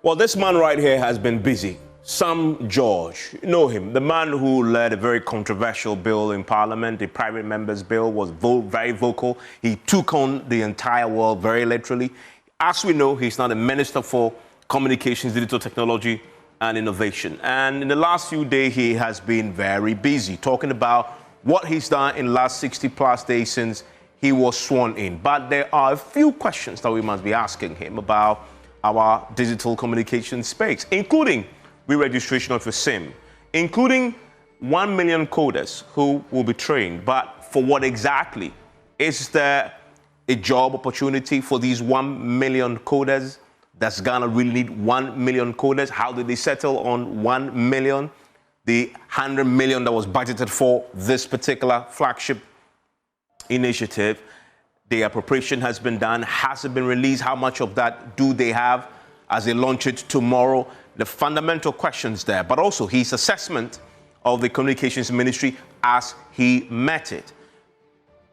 Well, this man right here has been busy. Sam George, you know him, the man who led a very controversial bill in Parliament, the private member's bill, was very vocal. He took on the entire world very literally. As we know, he's now the Minister for Communications, Digital Technology and Innovation. And in the last few days, he has been very busy talking about what he's done in the last 60+ days since he was sworn in. But there are a few questions that we must be asking him about our digital communication space, including re-registration of a SIM, including 1 million coders who will be trained. But for what exactly? Is there a job opportunity for these 1 million coders? Does Ghana really need 1 million coders? How did they settle on 1 million? The 100 million that was budgeted for this particular flagship initiative, the appropriation has been done. Has it been released? How much of that do they have as they launch it tomorrow? The fundamental questions there, but also his assessment of the communications ministry as he met it.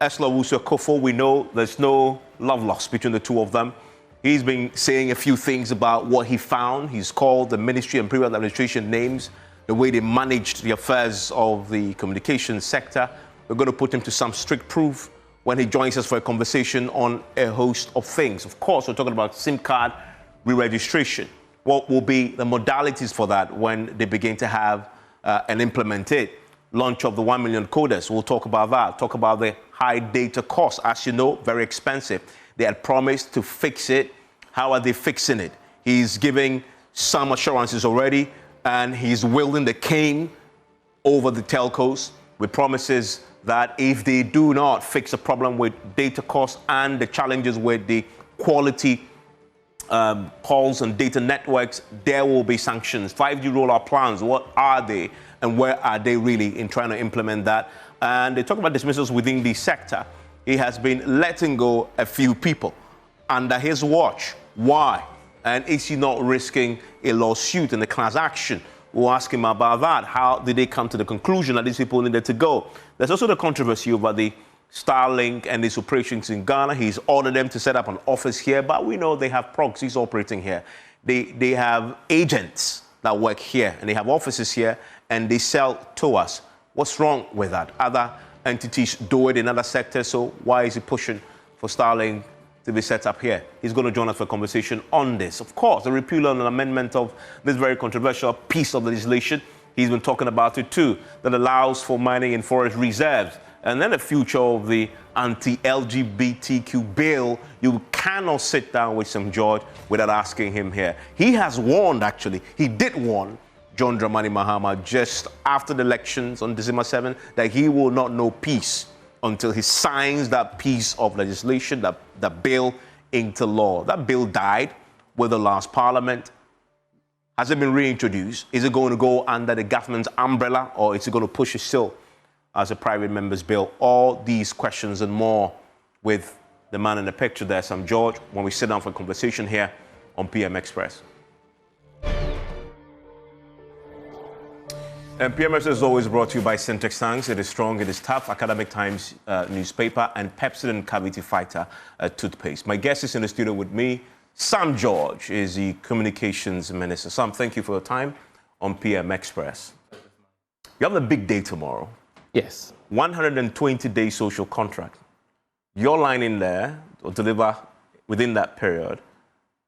Esla Wusu-Kofo, we know there's no love lost between the two of them. He's been saying a few things about what he found. He's called the ministry and previous administration names, the way they managed the affairs of the communications sector. We're going to put him to some strict proof when he joins us for a conversation on a host of things. Of course, we're talking about SIM card re-registration. What will be the modalities for that when they begin to have and implement it? Launch of the 1 million coders, we'll talk about that. Talk about the high data costs. As you know, very expensive. They had promised to fix it. How are they fixing it? He's giving some assurances already, and he's wielding the cane over the telcos with promises that if they do not fix the problem with data costs and the challenges with the quality calls and data networks, there will be sanctions. 5G rollout plans, what are they and where are they really in trying to implement that? And they talk about dismissals within the sector. He has been letting go a few people under his watch. Why? And is he not risking a lawsuit and a class action? We'll ask him about that. How did they come to the conclusion that these people needed to go? There's also the controversy over the Starlink and its operations in Ghana. He's ordered them to set up an office here, but we know they have proxies operating here. They have agents that work here, and they have offices here, and they sell to us. What's wrong with that? Other entities do it in other sectors, so why is he pushing for Starlink to be set up here? He's going to join us for a conversation on this. Of course, the repeal and amendment of this very controversial piece of legislation, he's been talking about it too, that allows for mining in forest reserves. And then the future of the anti-LGBTQ bill. You cannot sit down with Sam George without asking him here. He has warned, actually, he did warn John Dramani Mahama just after the elections on December 7th that he will not know peace until he signs that piece of legislation, that bill into law. That bill died with the last parliament. Has it been reintroduced? Is it going to go under the government's umbrella, or is it going to push it still as a private member's bill? All these questions and more with the man in the picture there, Sam George, when we sit down for a conversation here on PM Express. And PM Express is always brought to you by Syntex Tanks. It is strong, it is tough. Academic Times newspaper and Pepsodent Cavity Fighter toothpaste. My guest is in the studio with me. Sam George is the Communications Minister. Sam, thank you for your time on PM Express. You have a big day tomorrow. Yes. 120-day social contract. Your line in there will deliver within that period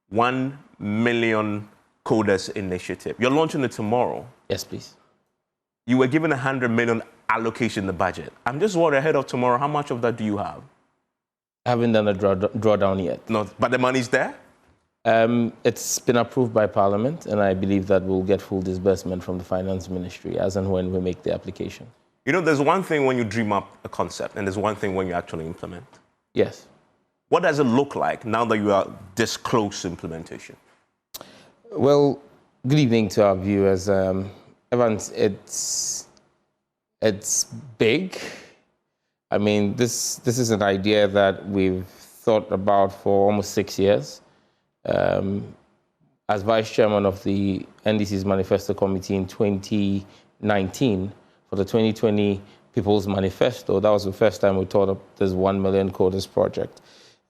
1 million coders initiative. You're launching it tomorrow. Yes, please. You were given 100 million allocation in the budget. I'm just worried ahead of tomorrow, how much of that do you have? I haven't done a drawdown yet. No, but the money's there? It's been approved by Parliament, and I believe that we'll get full disbursement from the Finance Ministry as and when we make the application. You know, there's one thing when you dream up a concept, and there's one thing when you actually implement. Yes. What does it look like now that you are this close to implementation? Well, good evening to our viewers. Evans, it's big. I mean, this is an idea that we've thought about for almost 6 years. As vice chairman of the NDC's Manifesto Committee in 2019, for the 2020 People's Manifesto, that was the first time we thought of this 1 million coders project.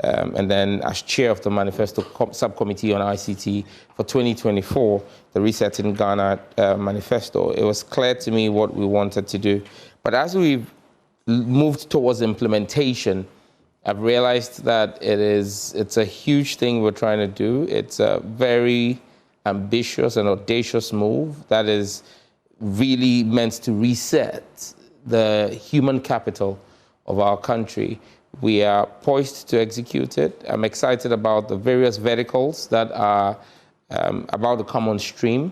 and then as chair of the manifesto subcommittee on ICT for 2024, the Reset in Ghana manifesto, it was clear to me what we wanted to do. But as we've moved towards implementation, I've realized that it's a huge thing we're trying to do. It's a very ambitious and audacious move that is really meant to reset the human capital of our country. We are poised to execute it. I'm excited about the various verticals that are about to come on stream.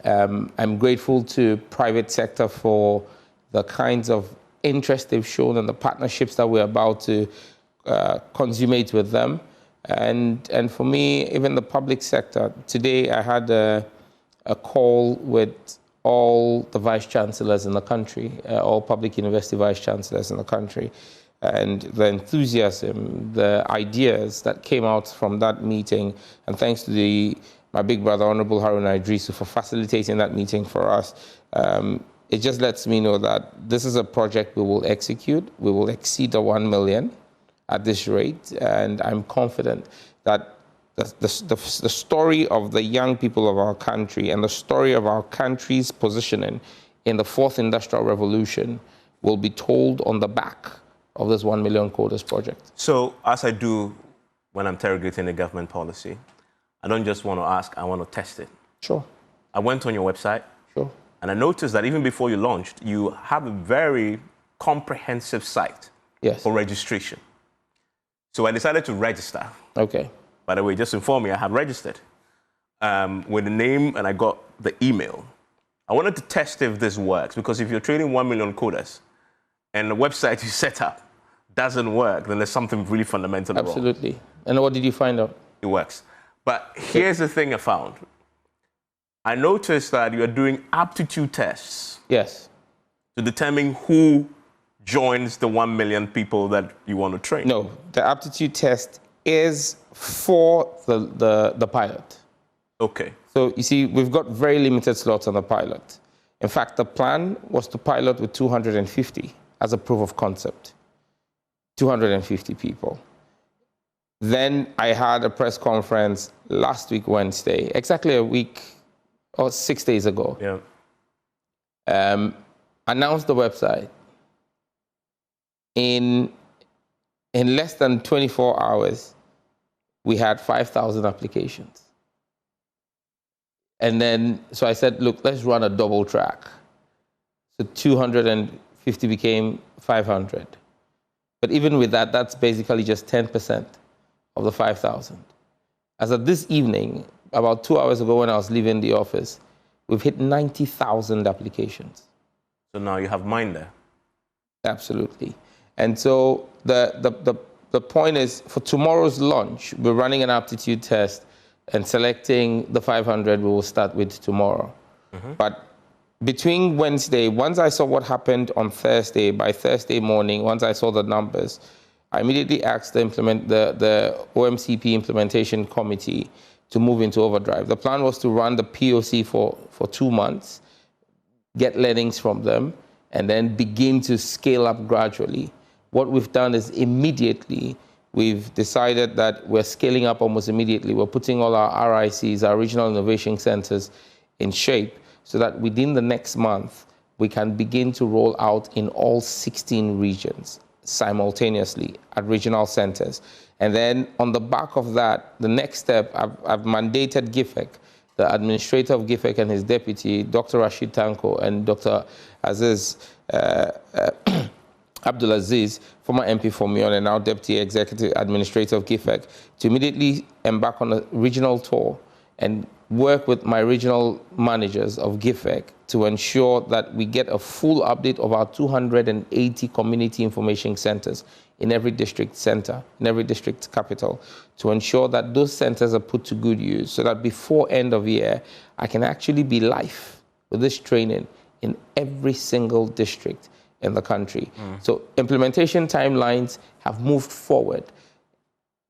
I'm grateful to private sector for the kinds of interest they've shown and the partnerships that we're about to consummate with them. And for me, even the public sector. Today, I had a call with all the vice chancellors in the country, all public university vice chancellors in the country. And the enthusiasm, the ideas that came out from that meeting, and thanks to my big brother, Honorable Haruna Idrisu, for facilitating that meeting for us, it just lets me know that this is a project we will execute. We will exceed the 1 million at this rate, and I'm confident that the story of the young people of our country and the story of our country's positioning in the fourth industrial revolution will be told on the back of this 1 million coders project. So, as I do when I'm interrogating a government policy, I don't just want to ask, I want to test it. Sure. I went on your website. Sure. And I noticed that even before you launched, you have a very comprehensive site for registration. So I decided to register. Okay. By the way, just inform me, I have registered with the name and I got the email. I wanted to test if this works, because if you're training 1 million coders and the website you set up doesn't work, then there's something really fundamental wrong. Absolutely. And what did you find out? It works. But here's the thing I found. I noticed that you are doing aptitude tests. Yes. To determine who joins the 1 million people that you want to train. No, the aptitude test is for the pilot. Okay. So you see, we've got very limited slots on the pilot. In fact, the plan was to pilot with 250 as a proof of concept. 250 people. Then I had a press conference last week, Wednesday, exactly a week or 6 days ago. Yeah. Announced the website. In less than 24 hours, we had 5,000 applications. And then, so I said, look, let's run a double track. So 250 became 500. But even with that, that's basically just 10% of the 5,000. As of this evening, about 2 hours ago when I was leaving the office, we've hit 90,000 applications. So now you have mine there. Absolutely. And so the point is, for tomorrow's launch, we're running an aptitude test and selecting the 500 we will start with tomorrow. Mm-hmm. But between Wednesday, once I saw what happened on Thursday, by Thursday morning, once I saw the numbers, I immediately asked the OMCP implementation committee to move into overdrive. The plan was to run the POC for 2 months, get learnings from them, and then begin to scale up gradually. What we've done is immediately, we've decided that we're scaling up almost immediately. We're putting all our RICs, our regional innovation centers, in shape so that within the next month, we can begin to roll out in all 16 regions simultaneously at regional centers. And then on the back of that, the next step, I've mandated GIFEC, the administrator of GIFEC and his deputy, Dr. Rashid Tanko and Dr. Aziz Abdulaziz, former MP for Mion and now Deputy Executive Administrator of GIFEC, to immediately embark on a regional tour and work with my regional managers of GIFEC to ensure that we get a full update of our 280 community information centers in every district center, in every district capital, to ensure that those centers are put to good use so that before end of year, I can actually be live with this training in every single district in the country. So implementation timelines have moved forward.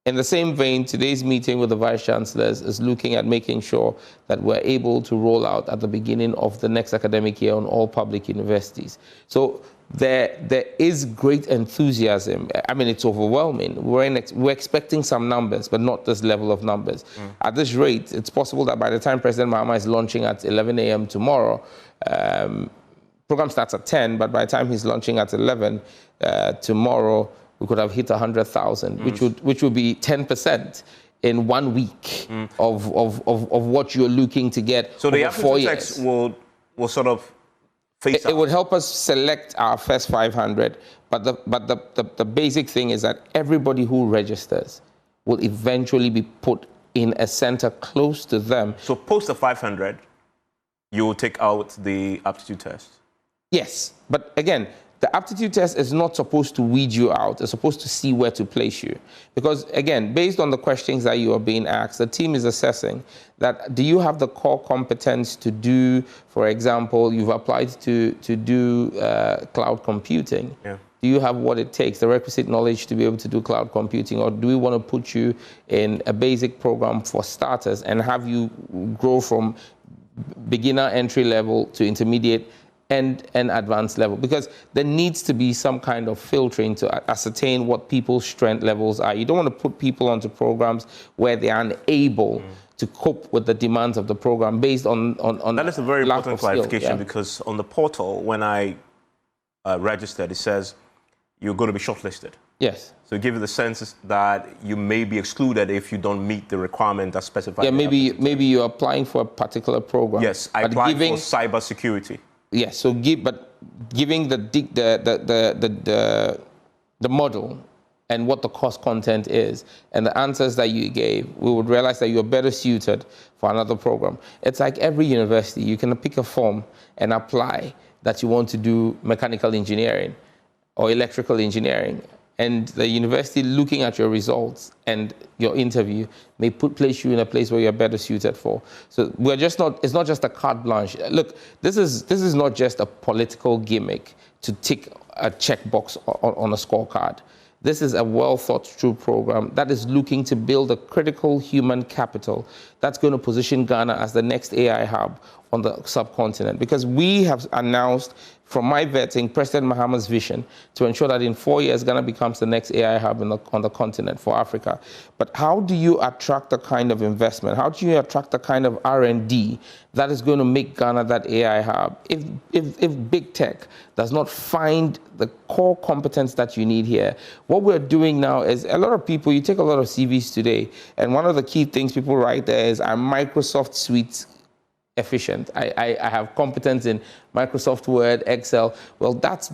In the same vein, today's meeting with the vice chancellors is looking at making sure that we're able to roll out at the beginning of the next academic year on all public universities. So there is great enthusiasm. I mean, it's overwhelming. We're expecting some numbers, but not this level of numbers. At this rate, it's possible that by the time President Mahama is launching at 11 a.m. tomorrow, program starts at 10, but by the time he's launching at 11 tomorrow, we could have hit 100,000, which would be 10% in 1 week of what you're looking to get. So the over 4 years. text will sort of face out. It would help us select our first 500, but the basic thing is that everybody who registers will eventually be put in a center close to them. So post the 500, you will take out the aptitude test? Yes, but again, the aptitude test is not supposed to weed you out. It's supposed to see where to place you. Because again, based on the questions that you are being asked, the team is assessing that do you have the core competence to do, for example, you've applied to do cloud computing. Yeah. Do you have what it takes, the requisite knowledge to be able to do cloud computing? Or do we want to put you in a basic program for starters and have you grow from beginner entry level to intermediate and advanced level? Because there needs to be some kind of filtering to ascertain what people's strength levels are. You don't want to put people onto programs where they are unable to cope with the demands of the program based on that is a very lack important of skill. clarification, Yeah. because on the portal, when I registered, it says you're going to be shortlisted. Yes. So give you the sense that you may be excluded if you don't meet the requirement that's specified. Yeah, maybe you're applying for a particular program. Yes, I applied for cybersecurity. Yes, so giving the model and what the course content is and the answers that you gave, we would realize that you're better suited for another program. It's like every university, you can pick a form and apply that you want to do mechanical engineering or electrical engineering. And the university, looking at your results and your interview, may place you in a place where you're better suited for. So it's not just a carte blanche. Look, this is not just a political gimmick to tick a checkbox on a scorecard. This is a well thought through program that is looking to build a critical human capital that's going to position Ghana as the next AI hub on the subcontinent. Because we have announced, from my vetting, President Mahama's vision to ensure that in 4 years, Ghana becomes the next AI hub on the continent for Africa. But how do you attract the kind of investment? How do you attract the kind of R&D that is going to make Ghana that AI hub? If big tech does not find the core competence that you need here, what we're doing now is a lot of people, you take a lot of CVs today, and one of the key things people write there is, I'm Microsoft Suite efficient. I have competence in Microsoft Word, Excel. Well, that's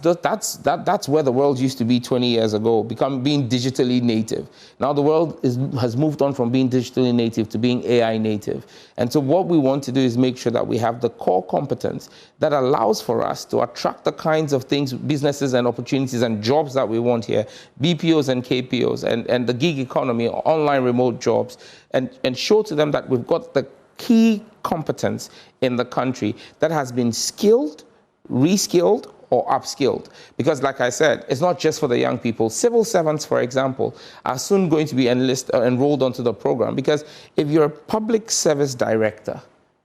where the world used to be 20 years ago, being digitally native. Now the world has moved on from being digitally native to being AI native. And so what we want to do is make sure that we have the core competence that allows for us to attract the kinds of things, businesses and opportunities and jobs that we want here, BPOs and KPOs and the gig economy, online remote jobs, and show to them that we've got the key competence in the country that has been skilled, reskilled, or upskilled. Because like I said, it's not just for the young people. Civil servants, for example, are soon going to be enrolled onto the program, because if you're a public service director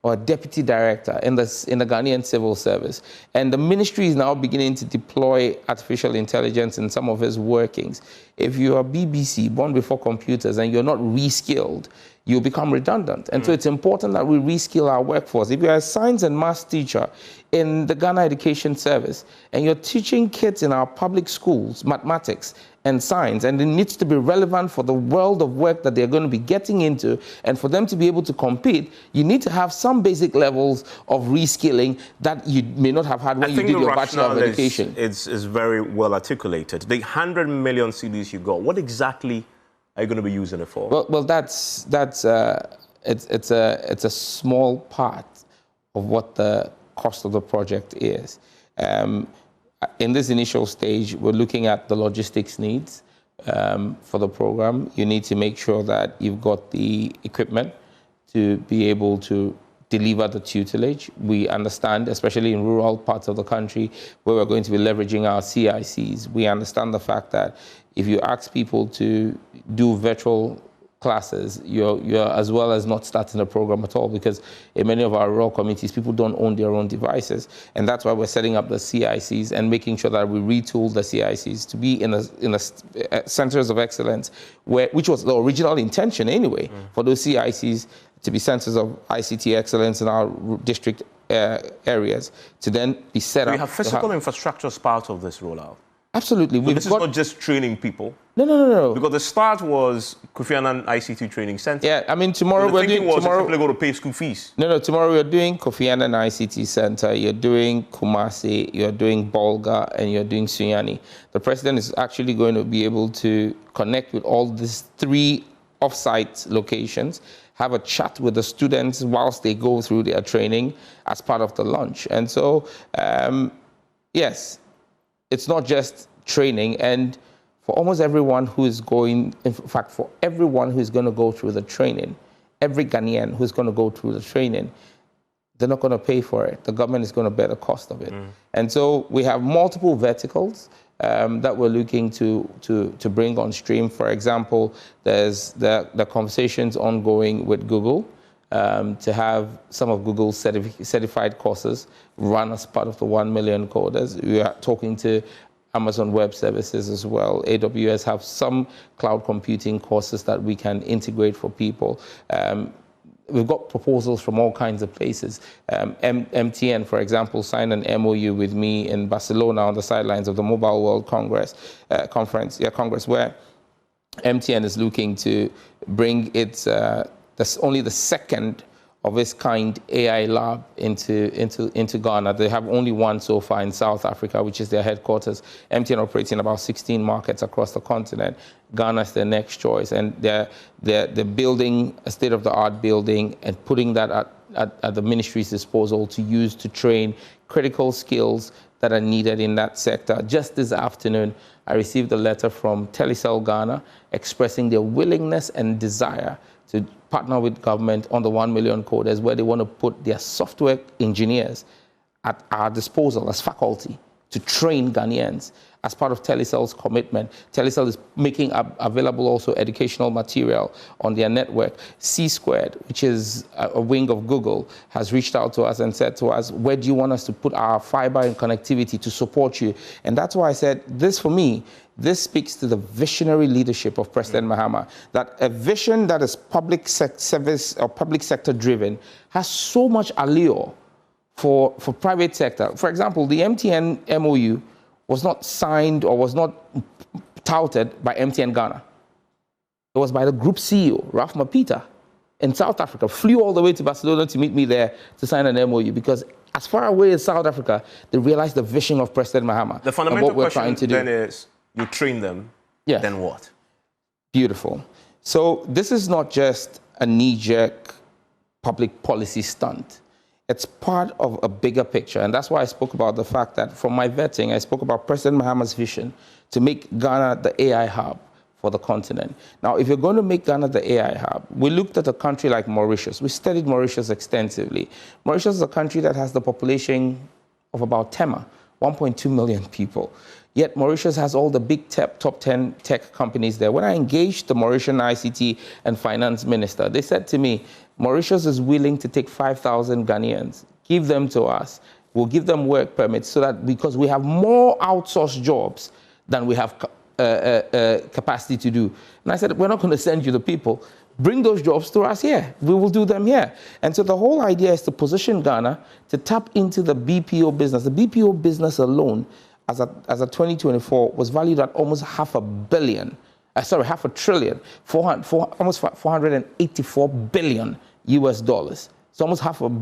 or a deputy director in the Ghanaian civil service, and the ministry is now beginning to deploy artificial intelligence in some of its workings, if you're a BBC, born before computers, and you're not reskilled, you'll become redundant. And so it's important that we reskill our workforce. If you're a science and maths teacher in the Ghana Education Service, and you're teaching kids in our public schools mathematics and science, and it needs to be relevant for the world of work that they're going to be getting into, and for them to be able to compete, you need to have some basic levels of reskilling that you may not have had when you did your Bachelor of Education. It's very well articulated. The 100 million CDs you got, what exactly are you going to be using it for? Well, it's a small part of what the cost of the project is. In this initial stage, we're looking at the logistics needs for the program. You need to make sure that you've got the equipment to be able to deliver the tutelage. We understand, especially in rural parts of the country where we're going to be leveraging our CICs, we understand the fact that if you ask people to do virtual classes, you're as well as not starting a program at all, because in many of our rural communities, people don't own their own devices. And that's why we're setting up the CICs and making sure that we retool the CICs to be in a centers of excellence, which was the original intention anyway, for those CICs to be centers of ICT excellence in our district areas, to then be set up. We have physical infrastructure as part of this rollout. Absolutely. So this is not just training people. No. Because the start was Kofi Annan ICT Training Center. Yeah, I mean, tomorrow So we're doing... Tomorrow simply going to pay school fees. No, tomorrow we're doing Kofi Annan ICT Center, you're doing Kumasi, you're doing Bolga, and you're doing Sunyani. The president is actually going to be able to connect with all these 3 off-site locations, have a chat with the students whilst they go through their training as part of the launch. And so, yes, it's not just training. And for almost everyone who is going, in fact, for everyone who is going to go through the training, every Ghanaian who's going to go through the training, they're not going to pay for it. The government is going to bear the cost of it. And so we have multiple verticals that we're looking to bring on stream. For example, there's the conversations ongoing with Google to have some of Google's certified courses run as part of the 1 million coders. We are talking to Amazon Web Services as well. AWS have some cloud computing courses that we can integrate for people. We've got proposals from all kinds of places. MTN, for example, signed an MOU with me in Barcelona on the sidelines of the Mobile World Congress, where MTN is looking to bring its, that's only the second of its kind AI lab into Ghana. They have only one so far in South Africa, which is their headquarters. MTN operates in about 16 markets across the continent. Ghana is their next choice, and they're building a state-of-the-art building and putting that at the ministry's disposal to use to train critical skills that are needed in that sector. Just this afternoon, I received a letter from Telecel Ghana expressing their willingness and desire to partner with government on the 1 million coders, where they want to put their software engineers at our disposal as faculty to train Ghanaians as part of Telecel's commitment. Telecel is making available also educational material on their network. C-Squared, which is a wing of Google, has reached out to us and said to us, where do you want us to put our fiber and connectivity to support you? And that's why I said, this for me, this speaks to the visionary leadership of President Mahama, that a vision that is public service or public sector driven has so much allure for private sector. For example, the MTN MOU was not signed or was not touted by MTN Ghana. It was by the group CEO, Ralph Mapita, in South Africa, flew all the way to Barcelona to meet me there to sign an MOU, because as far away as South Africa, they realized the vision of President Mahama. The fundamental and what we're question trying to do. Then is, you train them, yes. Then what? Beautiful. So this is not just a knee-jerk public policy stunt. It's part of a bigger picture. And that's why I spoke about the fact that from my vetting, I spoke about President Mahama's vision to make Ghana the AI hub for the continent. Now, if you're going to make Ghana the AI hub, we looked at a country like Mauritius. We studied Mauritius extensively. Mauritius is a country that has the population of about Tema, 1.2 million people. Yet Mauritius has all the big top 10 tech companies there. When I engaged the Mauritian ICT and finance minister, they said to me, Mauritius is willing to take 5,000 Ghanaians, give them to us. We'll give them work permits so that, because we have more outsourced jobs than we have capacity to do. And I said, we're not going to send you the people. Bring those jobs to us here. We will do them here. And so the whole idea is to position Ghana to tap into the BPO business. The BPO business alone, as of 2024, was valued at almost half a trillion, almost $484 billion US dollars. It's almost $500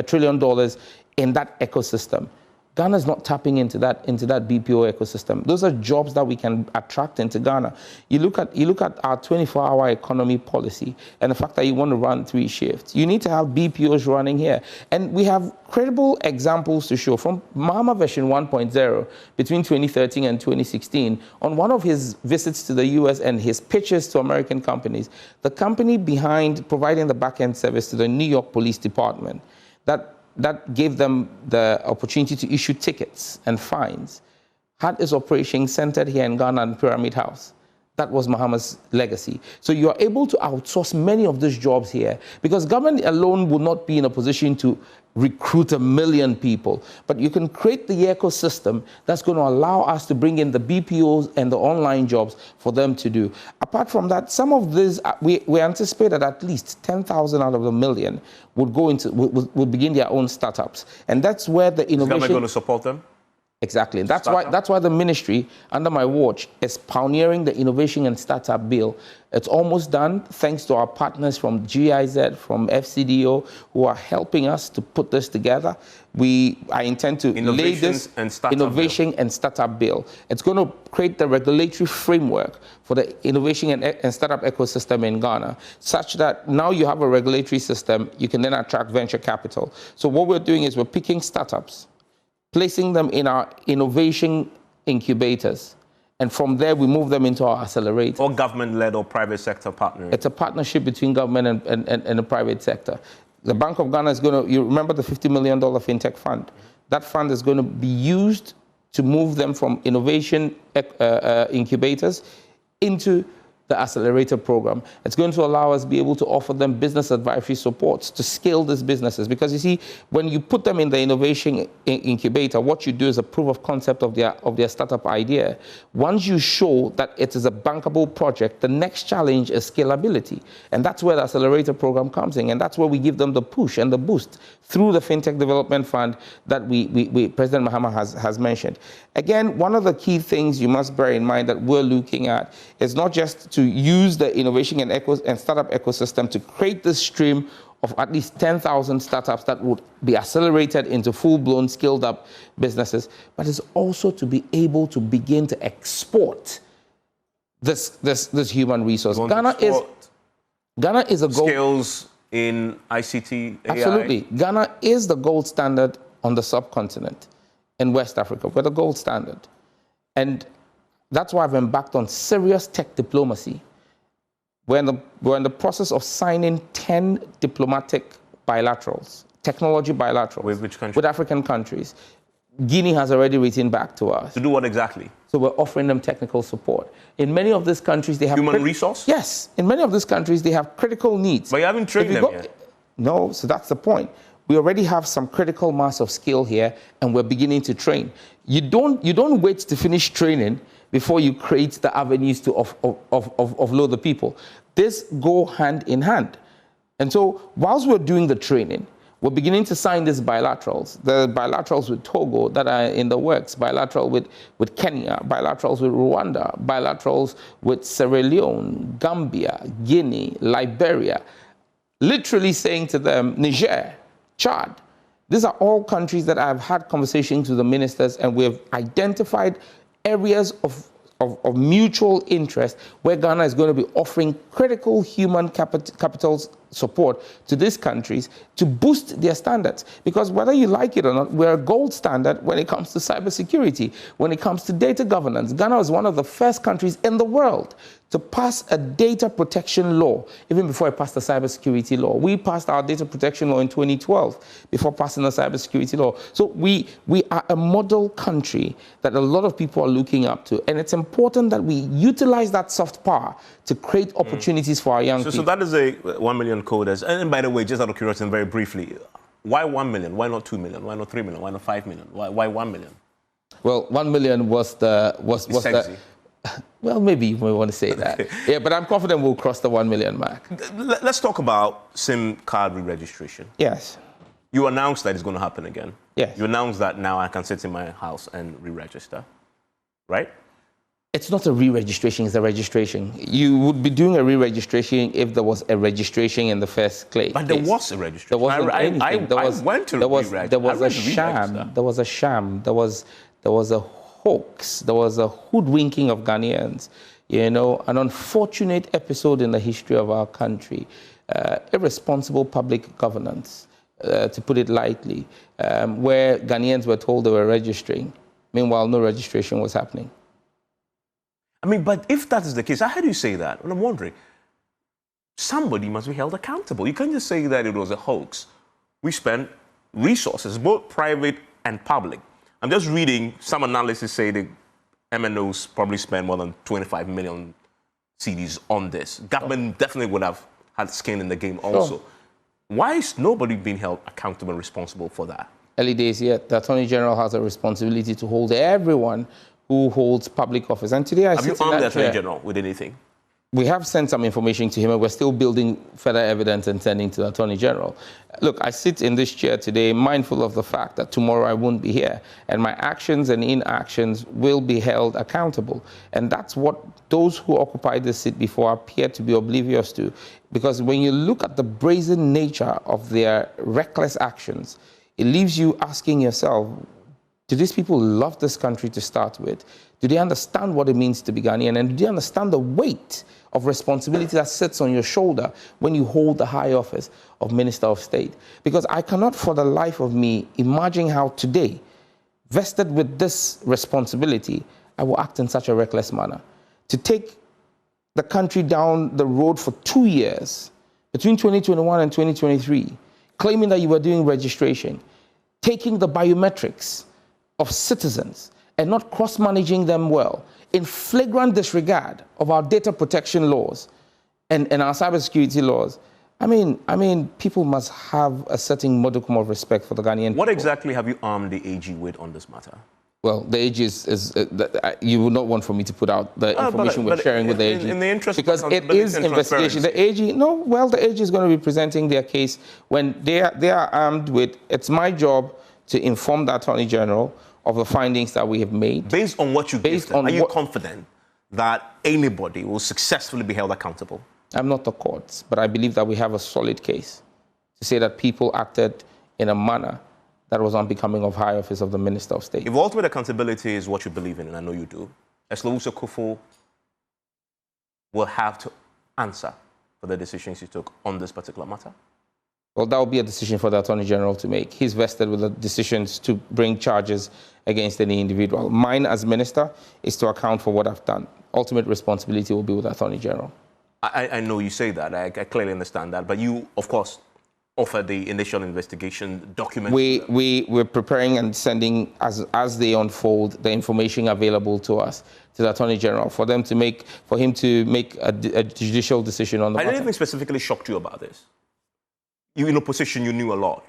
billion in that ecosystem. Ghana is not tapping into that BPO ecosystem. Those are jobs that we can attract into Ghana. You look at our 24-hour economy policy and the fact that you want to run 3 shifts. You need to have BPOs running here. And we have credible examples to show from Mahama version 1.0 between 2013 and 2016. On one of his visits to the US and his pitches to American companies, the company behind providing the back-end service to the New York Police Department, that gave them the opportunity to issue tickets and fines, had its operation centered here in Ghana in Pyramid House. That was Mahama's legacy. So you are able to outsource many of these jobs here because government alone would not be in a position to recruit 1 million people. But you can create the ecosystem that's going to allow us to bring in the BPOs and the online jobs for them to do. Apart from that, some of these, we anticipate that at least 10,000 out of the 1 million would go into, would begin their own startups. And that's where the innovation... Is government going to support them? Exactly. That's why the ministry, under my watch, is pioneering the Innovation and Startup Bill. It's almost done, thanks to our partners from GIZ, from FCDO, who are helping us to put this together. I intend to lay this Innovation and Startup Bill. It's going to create the regulatory framework for the innovation and startup ecosystem in Ghana, such that now you have a regulatory system, you can then attract venture capital. So what we're doing is we're picking startups, placing them in our innovation incubators. And from there, we move them into our accelerator. Or government-led or private sector partnering? It's a partnership between government and the private sector. The Bank of Ghana is going to, you remember the $50 million fintech fund? That fund is going to be used to move them from innovation incubators into the accelerator program. It's going to allow us to be able to offer them business advisory supports to scale these businesses. Because you see, when you put them in the innovation incubator, what you do is a proof of concept of their startup idea. Once you show that it is a bankable project, the next challenge is scalability. And that's where the accelerator program comes in. And that's where we give them the push and the boost through the Fintech Development Fund that President Mahama has mentioned. Again, one of the key things you must bear in mind that we're looking at is not just to use the innovation and startup ecosystem to create this stream of at least 10,000 startups that would be accelerated into full-blown, scaled-up businesses, but it's also to be able to begin to export this human resource. Ghana is a gold... Skills in ICT, AI? Absolutely. Ghana is the gold standard on the subcontinent in West Africa. We're the gold standard. And that's why I've embarked on serious tech diplomacy. We're in the process of signing 10 diplomatic bilaterals, technology bilaterals. With which countries? With African countries. Guinea has already written back to us. To do what exactly? So we're offering them technical support. In many of these countries, they have... Human resource? Yes. In many of these countries, they have critical needs. But you haven't trained them yet. No, so that's the point. We already have some critical mass of skill here, and we're beginning to train. You don't wait to finish training before you create the avenues to offload the people. This go hand in hand. And so whilst we're doing the training, we're beginning to sign these bilaterals. The bilaterals with Togo that are in the works, bilateral with Kenya, bilaterals with Rwanda, bilaterals with Sierra Leone, Gambia, Guinea, Liberia, literally saying to them, Niger, Chad. These are all countries that I've had conversations with the ministers, and we've identified areas of mutual interest where Ghana is going to be offering critical human capital support to these countries to boost their standards. Because whether you like it or not, we're a gold standard when it comes to cybersecurity, when it comes to data governance. Ghana is one of the first countries in the world to pass a data protection law, even before it passed the cybersecurity law. We passed our data protection law in 2012 before passing the cybersecurity law. So we are a model country that a lot of people are looking up to. And it's important that we utilize that soft power to create opportunities for our young people. So that is a 1 million coders. And by the way, just out of curiosity, very briefly, why 1 million? Why not 2 million? Why not 3 million? Why not 5 million? Why 1 million? Well, 1 million was the... Well, maybe you may want to say that. Yeah, but I'm confident we'll cross the 1 million mark. Let's talk about SIM card re-registration. Yes. You announced that it's going to happen again. Yes. You announced that now I can sit in my house and re-register, right? It's not a re-registration, it's a registration. You would be doing a re-registration if there was a registration in the first place. But there was a registration. There wasn't anything. I went to re-register. There was a sham. There was a sham. There was a hoax. There was a hoodwinking of Ghanaians. You know, an unfortunate episode in the history of our country. Irresponsible public governance, to put it lightly, where Ghanaians were told they were registering. Meanwhile, no registration was happening. I mean, but if that is the case, how do you say that? Well, I'm wondering, somebody must be held accountable. You can't just say that it was a hoax. We spent resources, both private and public. I'm just reading some analysis say the MNOs probably spend more than $25 million CDs on this. Government definitely would have had skin in the game also. Why is nobody being held accountable and responsible for that? Early days yet. The Attorney General has a responsibility to hold everyone who holds public office. And today Have you armed the Attorney General with anything? We have sent some information to him, and we're still building further evidence and sending to the Attorney General. Look, I sit in this chair today mindful of the fact that tomorrow I won't be here, and my actions and inactions will be held accountable. And that's what those who occupied this seat before appear to be oblivious to. Because when you look at the brazen nature of their reckless actions, it leaves you asking yourself, do these people love this country to start with? Do they understand what it means to be Ghanaian? And do they understand the weight of responsibility that sits on your shoulder when you hold the high office of Minister of State? Because I cannot for the life of me imagine how today, vested with this responsibility, I will act in such a reckless manner. To take the country down the road for 2 years, between 2021 and 2023, claiming that you were doing registration, taking the biometrics of citizens and not cross-managing them well, in flagrant disregard of our data protection laws and our cybersecurity laws. I mean, people must have a certain modicum of respect for the Ghanaian people. What exactly have you armed the AG with on this matter? Well, the AG you would not want for me to put out the information we're sharing with the AG. In the interest because of it is investigation. The AG, the AG is going to be presenting their case when they are armed with, it's my job to inform the Attorney General of the findings that we have made. Based on what you gave them, are you confident that anybody will successfully be held accountable? I'm not the courts, but I believe that we have a solid case to say that people acted in a manner that was unbecoming of high office of the Minister of State. If ultimate accountability is what you believe in, and I know you do, Eslawusa Kufu will have to answer for the decisions he took on this particular matter? Well, that will be a decision for the Attorney General to make. He's vested with the decisions to bring charges against any individual. Mine as minister is to account for what I've done. Ultimate responsibility will be with the Attorney General. I know you say that. I clearly understand that. But you, of course, offer the initial investigation documents. We're preparing and sending, as they unfold, the information available to us, to the Attorney General, for him to make a judicial decision on the matter. Anything specifically shocked you about this? You in opposition, you knew a lot.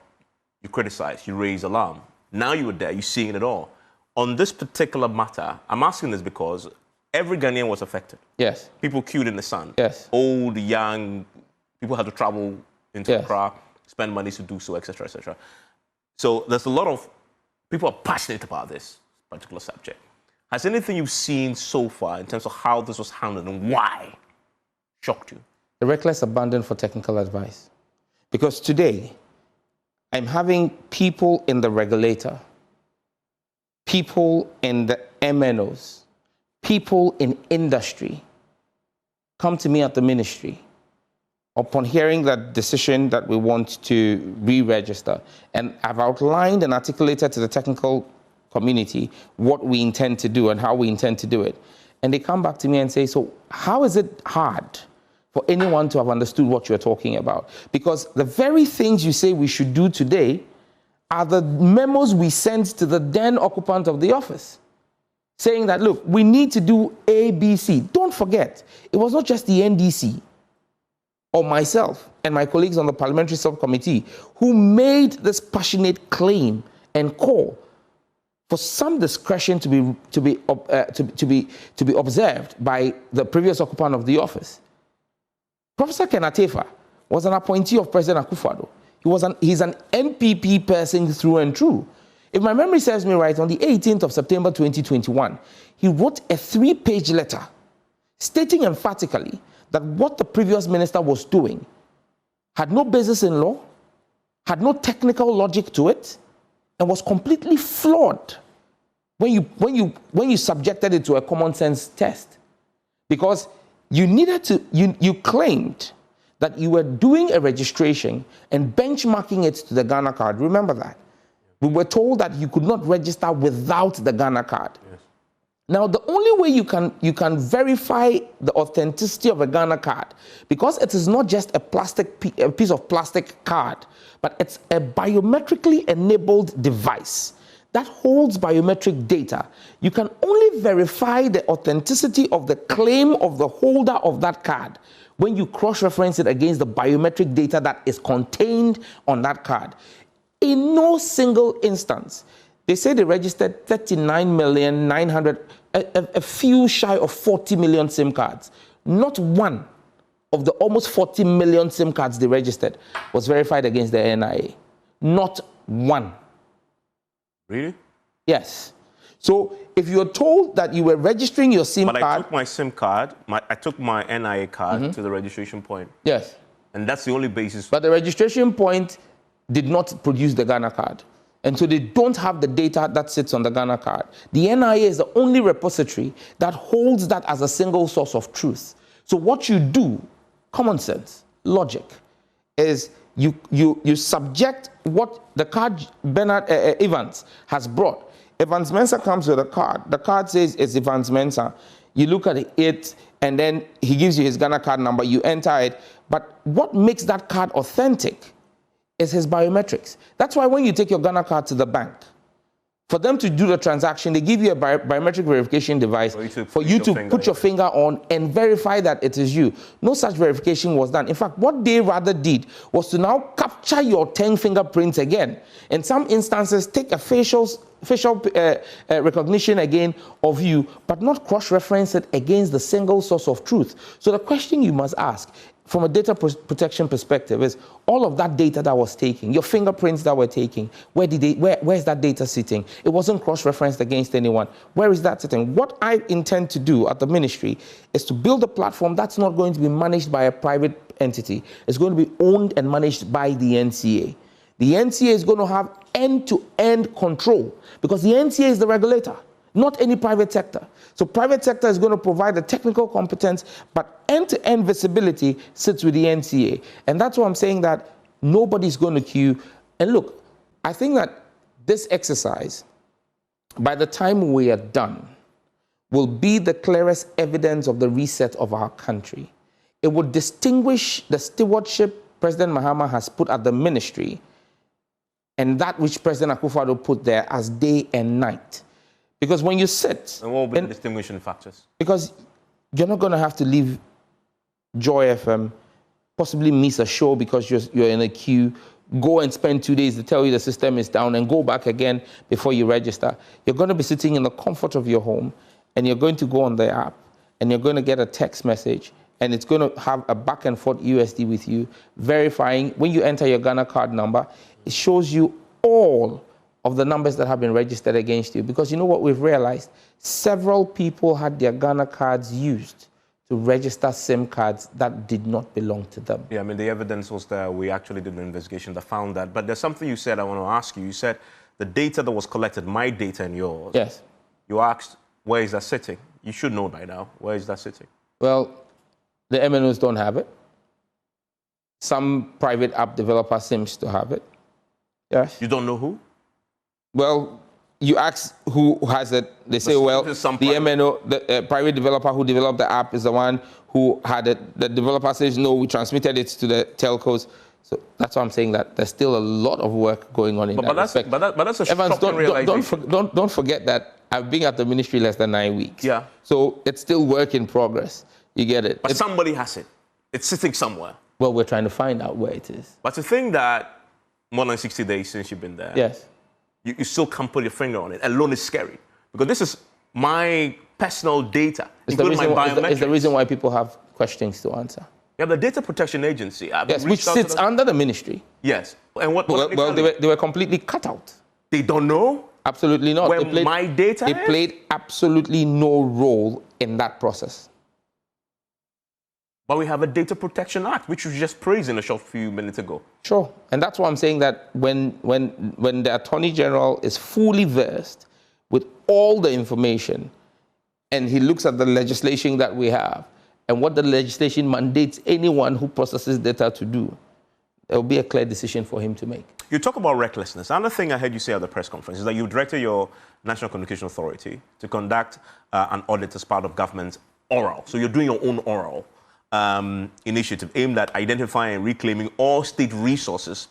You criticized, you raised alarm. Now you were there, you're seeing it all. On this particular matter, I'm asking this because every Ghanaian was affected. Yes. People queued in the sun. Yes. Old, young, people had to travel into Accra, spend money to do so, etc., etc. So there's a lot of people are passionate about this particular subject. Has anything you've seen so far in terms of how this was handled and why shocked you? The reckless abandon for technical advice. Because today, I'm having people in the regulator, people in the MNOs, people in industry come to me at the ministry upon hearing that decision that we want to re-register. And I've outlined and articulated to the technical community what we intend to do and how we intend to do it. And they come back to me and say, so how is it hard for anyone to have understood what you're talking about? Because the very things you say we should do today are the memos we sent to the then occupant of the office, saying that, look, we need to do A, B, C. Don't forget, it was not just the NDC or myself and my colleagues on the parliamentary subcommittee who made this passionate claim and call for some discretion to be observed by the previous occupant of the office. Professor Kenatefa was an appointee of President Akufo-Addo. He's an MPP person through and through. If my memory serves me right, on the 18th of September 2021, he wrote a 3-page letter stating emphatically that what the previous minister was doing had no basis in law, had no technical logic to it, and was completely flawed when you subjected it to a common sense test. Because you claimed that you were doing a registration and benchmarking it to the Ghana card. Remember that. We were told that you could not register without the Ghana card. Yes. Now, the only way you can verify the authenticity of a Ghana card, because it is not just a piece of plastic card, but it's a biometrically enabled device that holds biometric data, you can only verify the authenticity of the claim of the holder of that card when you cross-reference it against the biometric data that is contained on that card. In no single instance, they say they registered 39,900,000, a few shy of 40 million SIM cards. Not one of the almost 40 million SIM cards they registered was verified against the NIA. Not one. Really? Yes. So if you're told that you were registering your SIM card... But I took my SIM card, I took my NIA card to the registration point. Yes. And that's the only basis. But the registration point did not produce the Ghana card. And so they don't have the data that sits on the Ghana card. The NIA is the only repository that holds that as a single source of truth. So what you do, common sense, logic, is you subject what the card Bernard Evans has brought. Evans Mensah comes with a card. The card says it's Evans Mensah. You look at it, and then he gives you his Ghana card number. You enter it. But what makes that card authentic is his biometrics. That's why when you take your Ghana card to the bank, for them to do the transaction, they give you a biometric verification device for you to put your finger on and verify that it is you. No such verification was done. In fact, what they rather did was to now capture your 10 fingerprints again. In some instances, take a facial recognition again of you, but not cross-reference it against the single source of truth. So the question you must ask from a data protection perspective is all of that data that was taken, your fingerprints that were taken, where is that data sitting? It wasn't cross-referenced against anyone. Where is that sitting? What I intend to do at the ministry is to build a platform that's not going to be managed by a private entity. It's going to be owned and managed by the NCA. The NCA is going to have end-to-end control because the NCA is the regulator, not any private sector. So private sector is going to provide the technical competence, but end-to-end visibility sits with the NCA. And that's why I'm saying that nobody's going to queue. And look, I think that this exercise, by the time we are done, will be the clearest evidence of the reset of our country. It would distinguish the stewardship President Mahama has put at the ministry and that which President Akufo-Addo put there as day and night. Because when you sit... And what will be the distinguishing factors? Because you're not going to have to leave Joy FM, possibly miss a show because you're in a queue, go and spend 2 days to tell you the system is down and go back again before you register. You're going to be sitting in the comfort of your home and you're going to go on the app and you're going to get a text message and it's going to have a back and forth USD with you, verifying when you enter your Ghana card number, it shows you all of the numbers that have been registered against you. Because you know what we've realized? Several people had their Ghana cards used to register SIM cards that did not belong to them. Yeah, I mean, the evidence was there. We actually did an investigation that found that. But there's something you said I want to ask you. You said the data that was collected, my data and yours. Yes. You asked, where is that sitting? You should know by now. Where is that sitting? Well, the MNOs don't have it. Some private app developer seems to have it. Yes. You don't know who? Well, you ask who has it, they say, well, the MNO, the private developer who developed the app is the one who had it. The developer says, no, we transmitted it to the telcos. So that's why I'm saying that there's still a lot of work going on in that respect. But that's a Evans, shocking realization. don't forget that I've been at the ministry less than 9 weeks. Yeah. So it's still work in progress. You get it? But somebody has it. It's sitting somewhere. Well, we're trying to find out where it is. But to think that more than 60 days since you've been there. Yes. You still can't put your finger on it. Alone is scary. Because this is my personal data, including my biometrics. It's the reason why people have questions to answer. You have the Data Protection Agency. Yes, which sits under the ministry. Yes. And what they were completely cut out. They don't know? Absolutely not. Where my data is? They played absolutely no role in that process. But we have a Data Protection Act, which you just praised in a short few minutes ago. Sure. And that's why I'm saying that when the Attorney General is fully versed with all the information and he looks at the legislation that we have and what the legislation mandates anyone who processes data to do, there will be a clear decision for him to make. You talk about recklessness. Another thing I heard you say at the press conference is that you directed your National Communication Authority to conduct an audit as part of government's oral. So you're doing your own oral initiative aimed at identifying and reclaiming all state resources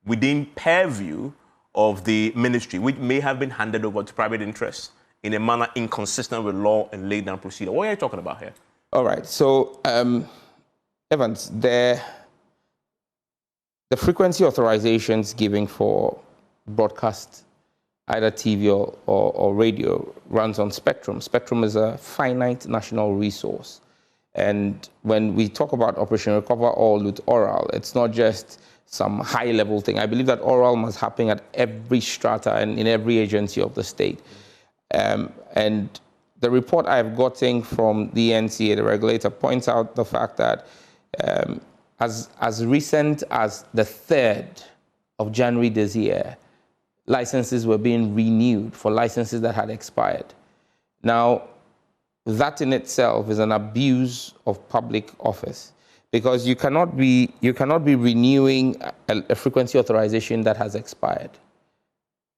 within purview of the ministry, which may have been handed over to private interests in a manner inconsistent with law and laid down procedure. What are you talking about here? All right. So, Evans, the frequency authorizations given for broadcast, either TV or radio, runs on spectrum. Spectrum is a finite national resource. And when we talk about Operation Recover All with oral, it's not just some high-level thing. I believe that oral must happen at every strata and in every agency of the state. And the report I've gotten from the NCA, the regulator, points out the fact that as recent as the 3rd of January this year, licenses were being renewed for licenses that had expired. Now, that in itself is an abuse of public office, because you cannot be renewing a frequency authorization that has expired.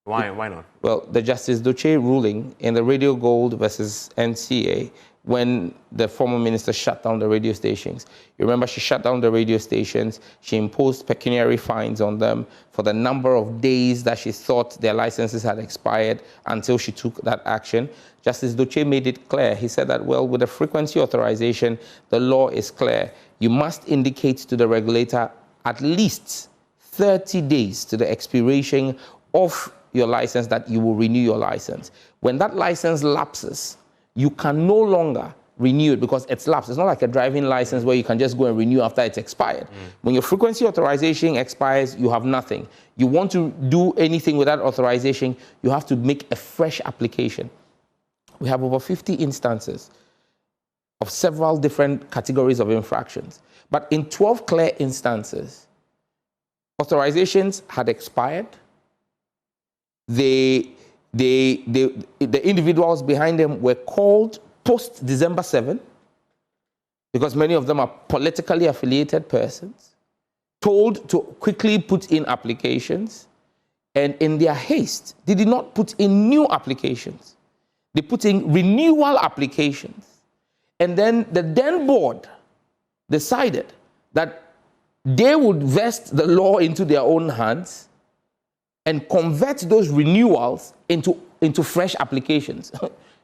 Why not? Well, the Justice Doche ruling in the Radio Gold versus NCA, when the former minister shut down the radio stations. You remember she shut down the radio stations, she imposed pecuniary fines on them for the number of days that she thought their licenses had expired until she took that action. Justice Doche made it clear. He said that, well, with a frequency authorization, the law is clear. You must indicate to the regulator at least 30 days to the expiration of your license that you will renew your license. When that license lapses, you can no longer renew it because it's lapsed. It's not like a driving license where you can just go and renew after it's expired. When your frequency authorization expires, you have nothing. You want to do anything with that authorization, you have to make a fresh application. We have over 50 instances of several different categories of infractions. But in 12 clear instances, authorizations had expired. The individuals behind them were called post-December 7, because many of them are politically affiliated persons, told to quickly put in applications, and in their haste, they did not put in new applications. They put in renewal applications. And then the then board decided that they would vest the law into their own hands and convert those renewals into fresh applications.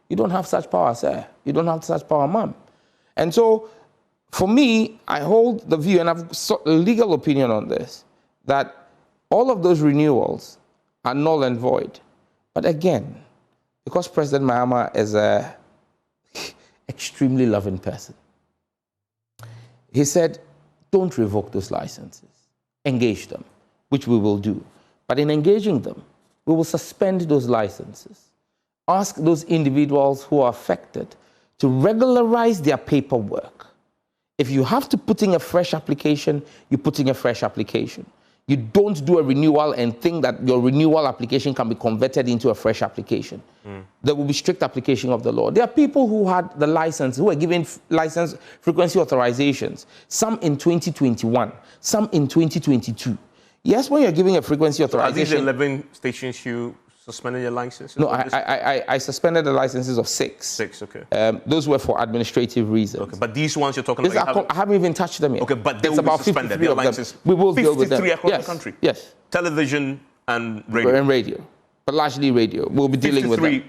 You don't have such power, sir. You don't have such power, ma'am. And so, for me, I hold the view, and I've a legal opinion on this, that all of those renewals are null and void. But again, because President Mahama is an extremely loving person, he said, don't revoke those licenses. Engage them, which we will do. But in engaging them, we will suspend those licenses. Ask those individuals who are affected to regularize their paperwork. If you have to put in a fresh application, you put in a fresh application. You don't do a renewal and think that your renewal application can be converted into a fresh application. There will be strict application of the law. There are people who had the license, who were given license frequency authorizations, some in 2021, some in 2022. Yes, when you're giving a frequency authorization... Are these 11 stations you suspended your licenses? No, I suspended the licenses of 6. 6, okay. Those were for administrative reasons. Okay, but these ones you're talking about... I haven't even touched them yet. Okay, but they will be suspended, their licenses. We will deal with them. 53 across the country? Yes. Television and radio? And radio, but largely radio. We'll be dealing with them.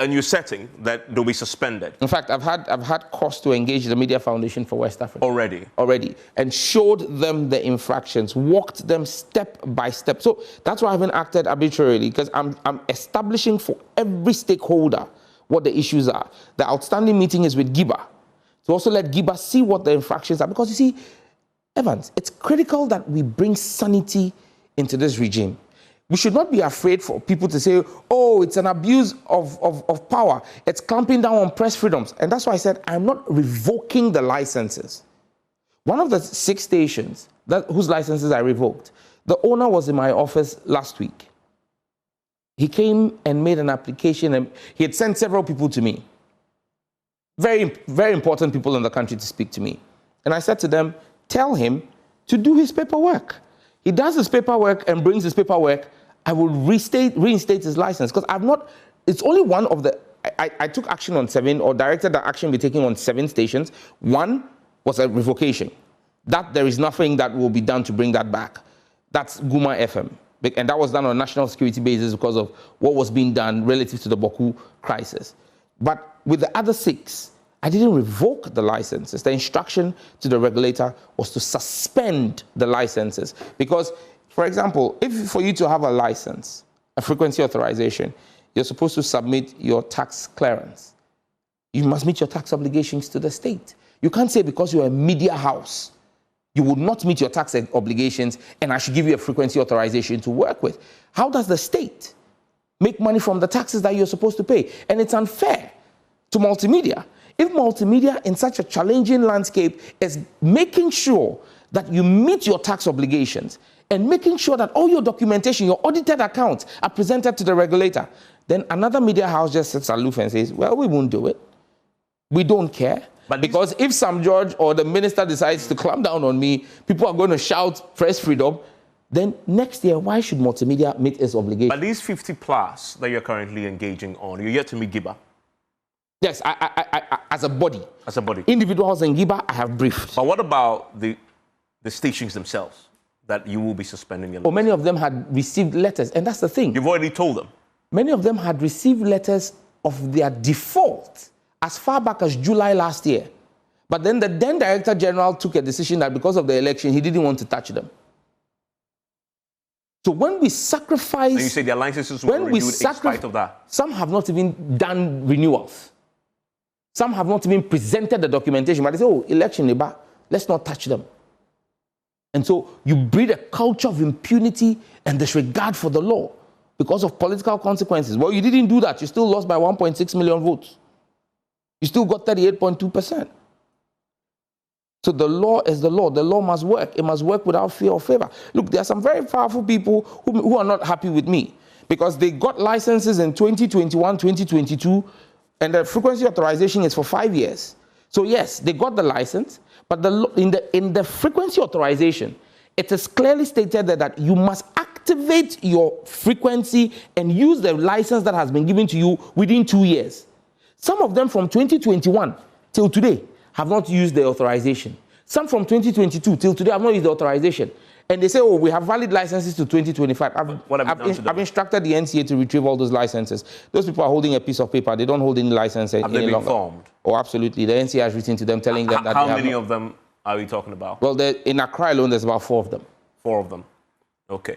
A new setting that they'll be suspended. In fact, I've had cause to engage the Media Foundation for West Africa. Already. And showed them the infractions, walked them step by step. So that's why I haven't acted arbitrarily, because I'm establishing for every stakeholder what the issues are. The outstanding meeting is with GIBA, to also let GIBA see what the infractions are. Because you see, Evans, it's critical that we bring sanity into this regime. We should not be afraid for people to say, oh, it's an abuse of power. It's clamping down on press freedoms. And that's why I said, I'm not revoking the licenses. One of the 6 stations whose licenses I revoked, the owner was in my office last week. He came and made an application, and he had sent several people to me. Very, very important people in the country to speak to me. And I said to them, tell him to do his paperwork. He does his paperwork and brings his paperwork, I will reinstate his license, because it's only one of the, I took action on 7, or directed that action be taken on 7 stations. 1 was a revocation. That there is nothing that will be done to bring that back. That's Guma FM. And that was done on a national security basis because of what was being done relative to the Boku crisis. But with the other 6, I didn't revoke the licenses. The instruction to the regulator was to suspend the licenses. Because, for example, if for you to have a license, a frequency authorization, you're supposed to submit your tax clearance. You must meet your tax obligations to the state. You can't say because you're a media house, you would not meet your tax obligations and I should give you a frequency authorization to work with. How does the state make money from the taxes that you're supposed to pay? And it's unfair to multimedia. If multimedia in such a challenging landscape is making sure that you meet your tax obligations and making sure that all your documentation, your audited accounts are presented to the regulator, then another media house just sits aloof and says, well, we won't do it. We don't care. But because if some judge or the minister decides to clamp down on me, people are going to shout press freedom, then next year, why should multimedia meet its obligation? But these 50 plus that you're currently engaging on, you're yet to meet GIBA. Yes, I as a body. As a body. Individuals in GIBA, I have briefed. But what about the stations themselves that you will be suspending your license? Well, many of them had received letters, and that's the thing. You've already told them? Many of them had received letters of their default as far back as July last year. But then the then Director General took a decision that because of the election, he didn't want to touch them. So when we sacrifice... And you say their licenses were renewed in spite of that? Some have not even done renewals. Some have not even presented the documentation, but they say, oh, election, let's not touch them. And so you breed a culture of impunity and disregard for the law because of political consequences. Well, you didn't do that. You still lost by 1.6 million votes. You still got 38.2%. So the law is the law. The law must work. It must work without fear or favor. Look, there are some very powerful people who are not happy with me because they got licenses in 2021, 2022, and the frequency authorization is for 5 years. So yes, they got the license, but in the frequency authorization, it is clearly stated that you must activate your frequency and use the license that has been given to you within 2 years. Some of them from 2021 till today have not used the authorization. Some from 2022 till today have not used the authorization. And they say, oh, we have valid licenses to 2025. I've instructed the NCA to retrieve all those licenses. Those people are holding a piece of paper. They don't hold any license any longer. Have they been informed? Oh, absolutely. The NCA has written to them telling them that how many of them are we talking about? Well, in Accra alone, there's about 4 of them. 4 of them. Okay.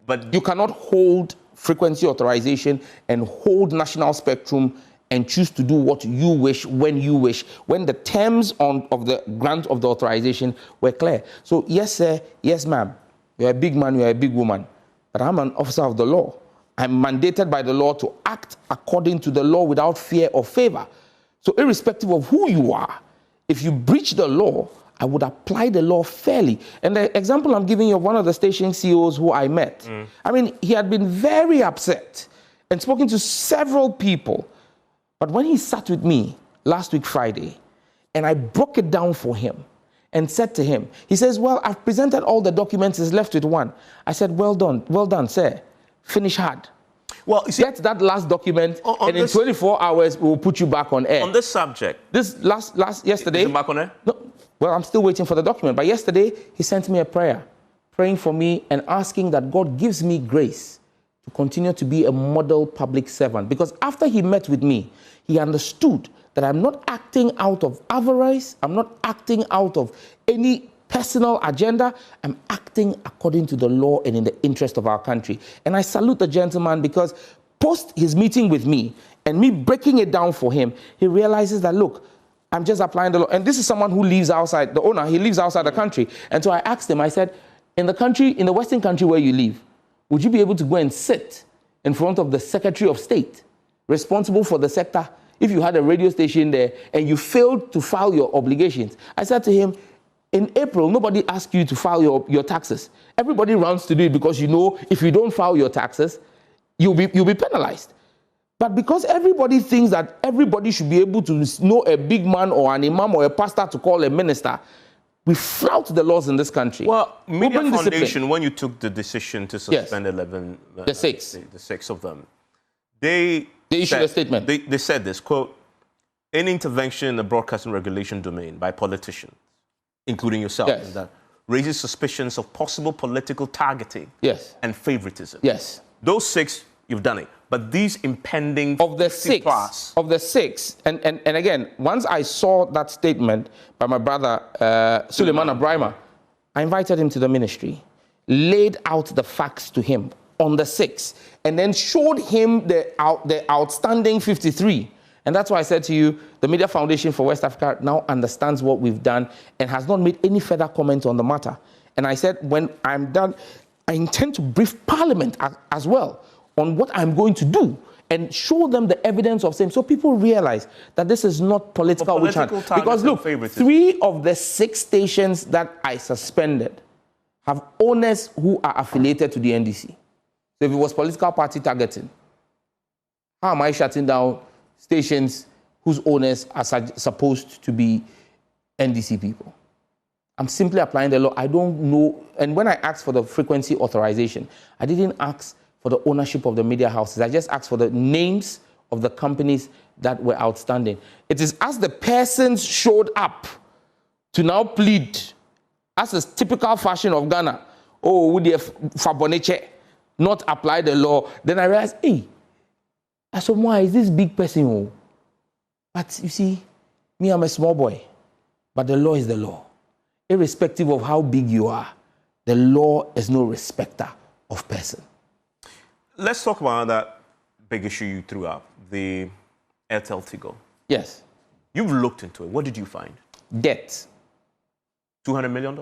But you cannot hold frequency authorization and hold national spectrum and choose to do what you wish, when you wish, when the terms of the grant of the authorization were clear. So, yes, sir, yes, ma'am, you're a big man, you're a big woman, but I'm an officer of the law. I'm mandated by the law to act according to the law without fear or favor. So, irrespective of who you are, if you breach the law, I would apply the law fairly. And the example I'm giving you of one of the station CEOs who I met, I mean, he had been very upset and spoken to several people. But when he sat with me last week, Friday, and I broke it down for him and said to him, he says, well, I've presented all the documents, is left with one. I said, well done, sir. Finish hard. Well, you see, get that last document, and in 24 hours, we'll put you back on air. On this subject. This yesterday. Is it back on air? No. Well, I'm still waiting for the document. But yesterday, he sent me a prayer, praying for me and asking that God gives me grace to continue to be a model public servant. Because after he met with me, he understood that I'm not acting out of avarice. I'm not acting out of any personal agenda. I'm acting according to the law and in the interest of our country. And I salute the gentleman because post his meeting with me and me breaking it down for him, he realizes that, look, I'm just applying the law. And this is someone who lives outside, the owner, he lives outside the country. And so I asked him, I said, in the Western country where you live, would you be able to go and sit in front of the Secretary of State responsible for the sector if you had a radio station there and you failed to file your obligations? I said to him, in April, nobody asked you to file your taxes. Everybody runs to do it because you know if you don't file your taxes, you'll be penalized. But because everybody thinks that everybody should be able to know a big man or an imam or a pastor to call a minister, we flout the laws in this country. Well, Media Foundation, when you took the decision to suspend 11... the 6. The 6 of them, they issued a statement. They said this, quote, any intervention in the broadcasting regulation domain by politicians, including yourself, that raises suspicions of possible political targeting Yes. and favoritism. Yes. Those 6, you've done it. But these impending Of the 50 plus, six, and again, once I saw that statement by my brother Suleiman Abrahima, I invited him to the ministry, laid out the facts to him on the 6, and then showed him the outstanding 53. And that's why I said to you, the Media Foundation for West Africa now understands what we've done and has not made any further comment on the matter. And I said, when I'm done, I intend to brief Parliament as well on what I'm going to do and show them the evidence of same, so people realize that this is not political witch hunt. Because look, 3 of the 6 stations that I suspended have owners who are affiliated to the NDC. So if it was political party targeting, how am I shutting down stations whose owners are supposed to be NDC people? I'm simply applying the law. I don't know. And when I asked for the frequency authorization, I didn't ask for the ownership of the media houses. I just asked for the names of the companies that were outstanding. It is as the persons showed up to now plead, as is typical fashion of Ghana, oh, would you faboneche not apply the law? Then I realized, hey, why is this big person? Oh? But you see, me, I'm a small boy, but the law is the law. Irrespective of how big you are, the law is no respecter of person. Let's talk about that big issue you threw up, the Airtel Tigo. Yes. You've looked into it. What did you find? Debt. $200 million?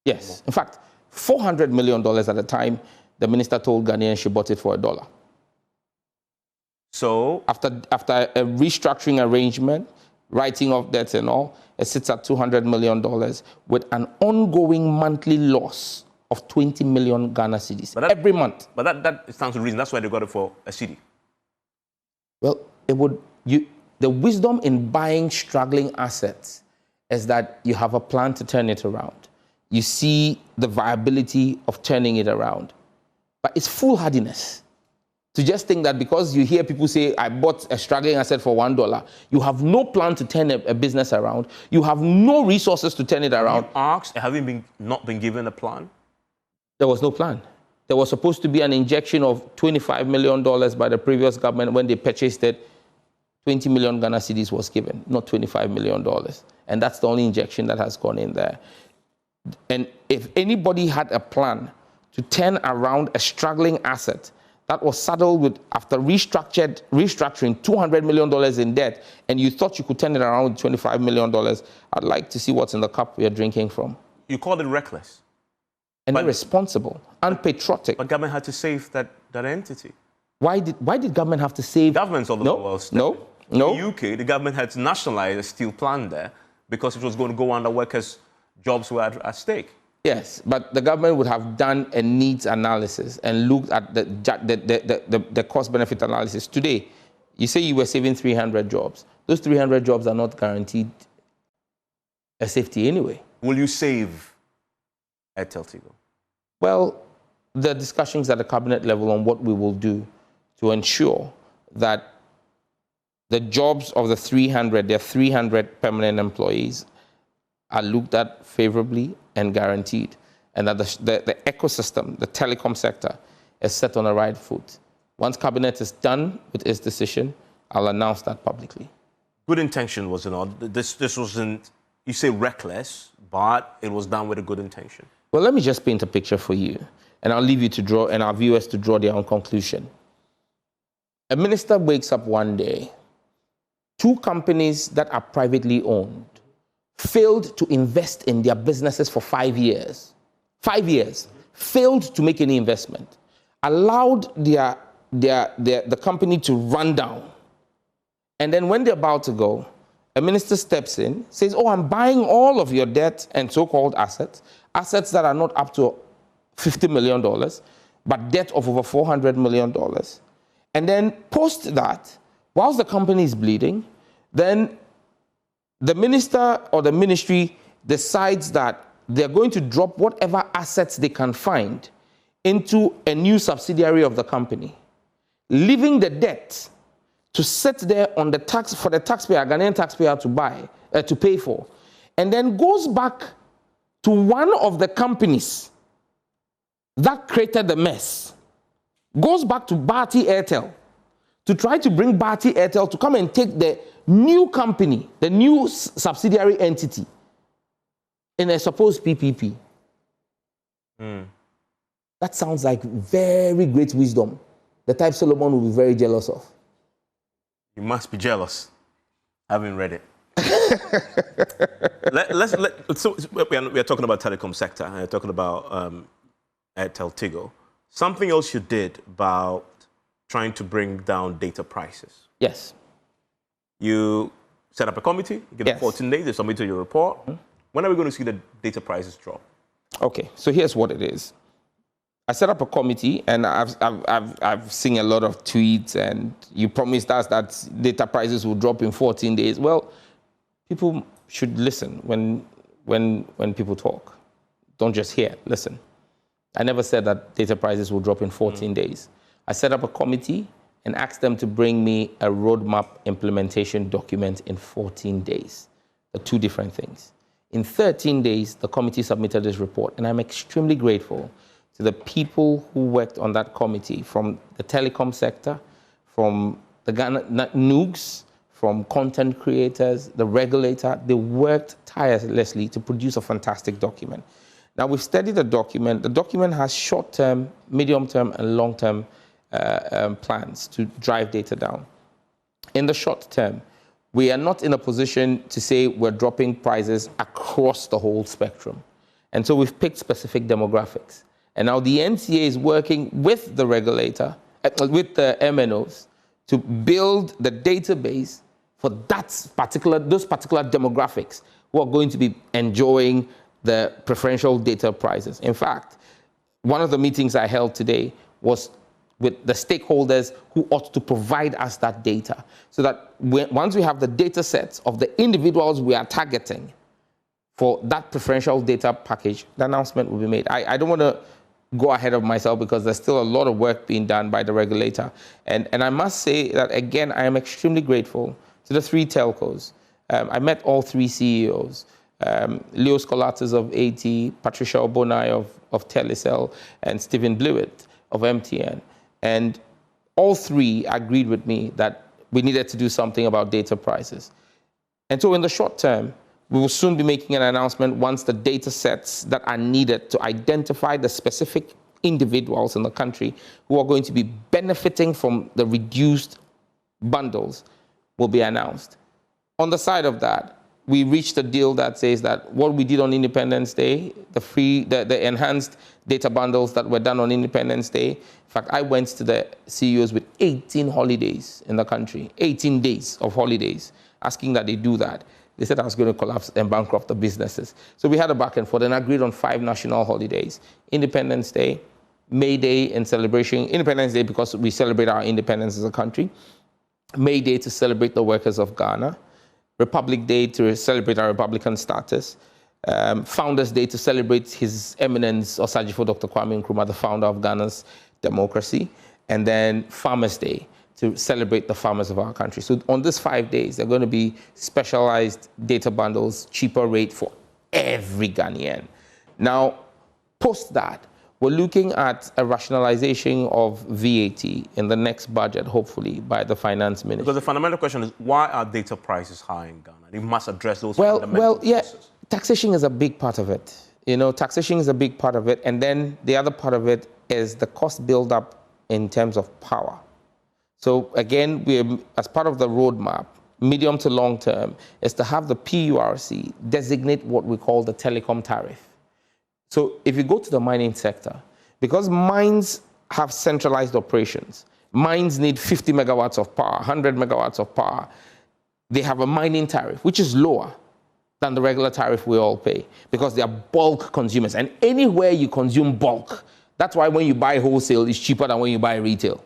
Yes. In fact, $400 million at the time the minister told Ghanaians she bought it for $1. So after a restructuring arrangement, writing off debts and all, it sits at $200 million with an ongoing monthly loss of 20 million Ghana cedis every month. But that stands to reason. That's why they got it for a cedi. Well, the wisdom in buying struggling assets is that you have a plan to turn it around. You see the viability of turning it around. But it's foolhardiness to just think that because you hear people say, I bought a struggling asset for $1, you have no plan to turn a business around. You have no resources to turn it around. Have you not been given a plan? There was no plan. There was supposed to be an injection of $25 million by the previous government. When they purchased it, 20 million Ghana cedis was given, not $25 million. And that's the only injection that has gone in there. And if anybody had a plan to turn around a struggling asset that was saddled with, after restructuring $200 million in debt, and you thought you could turn it around with $25 million, I'd like to see what's in the cup we are drinking from. You called it reckless. And irresponsible, unpatriotic. But government had to save that entity. Why did government have to save? Governments all over the world. No. In the UK, the government had to nationalize a steel plant there because it was going to go under workers' jobs were at stake. Yes, but the government would have done a needs analysis and looked at the cost-benefit analysis. Today, you say you were saving 300 jobs. Those 300 jobs are not guaranteed a safety anyway. Will you save Airtel Tigo? Well, the discussions at the cabinet level on what we will do to ensure that the jobs of the 300 permanent employees are looked at favorably and guaranteed, and that the ecosystem, the telecom sector, is set on the right foot. Once cabinet is done with its decision, I'll announce that publicly. Good intention, was it not? This wasn't, you say reckless, but it was done with a good intention. Well, let me just paint a picture for you, and I'll leave you to draw, and our viewers to draw their own conclusion. A minister wakes up one day, 2 companies that are privately owned failed to invest in their businesses for 5 years. 5 years. Failed to make any investment. Allowed the company to run down. And then when they're about to go, a minister steps in, says, oh, I'm buying all of your debt and so-called assets that are not up to $50 million, but debt of over $400 million. And then post that, whilst the company is bleeding, then the minister or the ministry decides that they're going to drop whatever assets they can find into a new subsidiary of the company, leaving the debt to sit there on the tax for the taxpayer, Ghanaian taxpayer, to pay for, and then goes back to one of the companies that created the mess, goes back to Bharti Airtel to try to bring Bharti Airtel to come and take the new company, the new subsidiary entity in a supposed PPP. That sounds like very great wisdom, the type Solomon will be very jealous of. You must be jealous. I haven't read it. So we are talking about telecom sector. We're talking about Airtel Tigo. Something else you did about trying to bring down data prices. Yes. You set up a committee, you give them 14 days, they submit your report. When are we going to see the data prices drop? Okay, so here's what it is. I set up a committee, and I've seen a lot of tweets, and you promised us that data prices will drop in 14 days. Well, people should listen when people talk. Don't just hear, listen. I never said that data prices will drop in 14 days. I set up a committee and asked them to bring me a roadmap implementation document in 14 days. The two different things. In 13 days, the committee submitted this report, and I'm extremely grateful to the people who worked on that committee, from the telecom sector, from the Ghana NUGs, from content creators, the regulator. They worked tirelessly to produce a fantastic document. Now, we've studied the document. The document has short-term, medium-term, and long-term plans to drive data down. In the short term, we are not in a position to say we're dropping prices across the whole spectrum. And so we've picked specific demographics. And now the NCA is working with the regulator, with the MNOs, to build the database for those particular demographics who are going to be enjoying the preferential data prices. In fact, one of the meetings I held today was with the stakeholders who ought to provide us that data, so that once we have the data sets of the individuals we are targeting for that preferential data package, the announcement will be made. I don't want to go ahead of myself because there's still a lot of work being done by the regulator. And I must say that, again, I am extremely grateful to the three telcos. I met all three CEOs, Leo Skolatis of AT, Patricia Obonai of Telecel, and Stephen Blewett of MTN. And all three agreed with me that we needed to do something about data prices. And so in the short term, we will soon be making an announcement once the data sets that are needed to identify the specific individuals in the country who are going to be benefiting from the reduced bundles will be announced. On the side of that, we reached a deal that says that what we did on Independence Day, the enhanced data bundles that were done on Independence Day. In fact, I went to the CEOs with 18 holidays in the country, 18 days of holidays, asking that they do that. They said I was going to collapse and bankrupt the businesses. So we had a back and forth and agreed on 5 national holidays. Independence Day, May Day in celebration, Independence Day because we celebrate our independence as a country, May Day to celebrate the workers of Ghana, Republic Day to celebrate our Republican status, Founders Day to celebrate His Eminence Osajifo Dr. Kwame Nkrumah, the founder of Ghana's democracy, and then Farmers Day to celebrate the farmers of our country. So on these 5 days, there are going to be specialized data bundles, cheaper rate for every Ghanaian. Now, post that, we're looking at a rationalization of VAT in the next budget, hopefully, by the finance minister. Because the fundamental question is, why are data prices high in Ghana? You must address those fundamental causes. Taxation is a big part of it. You know, taxation is a big part of it. And then the other part of it is the cost buildup in terms of power. So again, we're, as part of the roadmap, medium to long term, is to have the PURC designate what we call the telecom tariff. So if you go to the mining sector, because mines have centralized operations, mines need 50 megawatts of power, 100 megawatts of power. They have a mining tariff, which is lower than the regular tariff we all pay, because they are bulk consumers. And anywhere you consume bulk, that's why when you buy wholesale, it's cheaper than when you buy retail.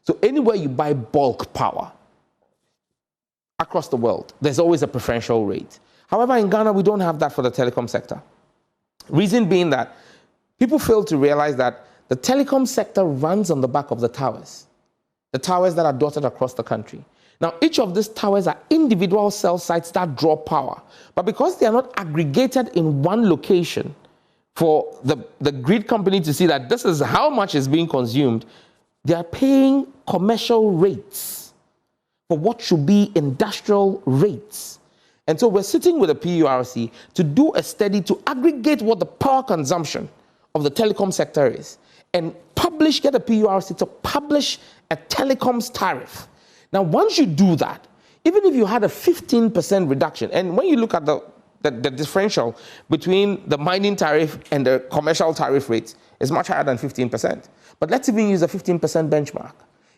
So anywhere you buy bulk power across the world, there's always a preferential rate. However, in Ghana, we don't have that for the telecom sector. Reason being that people fail to realize that the telecom sector runs on the back of the towers that are dotted across the country. Now, each of these towers are individual cell sites that draw power. But because they are not aggregated in one location, for the grid company to see that this is how much is being consumed, they are paying commercial rates for what should be industrial rates. And so we're sitting with the PURC to do a study to aggregate what the power consumption of the telecom sector is and get the PURC to publish a telecoms tariff. Now, once you do that, even if you had a 15% reduction, and when you look at the differential between the mining tariff and the commercial tariff rates is much higher than 15%. But let's even use a 15% benchmark.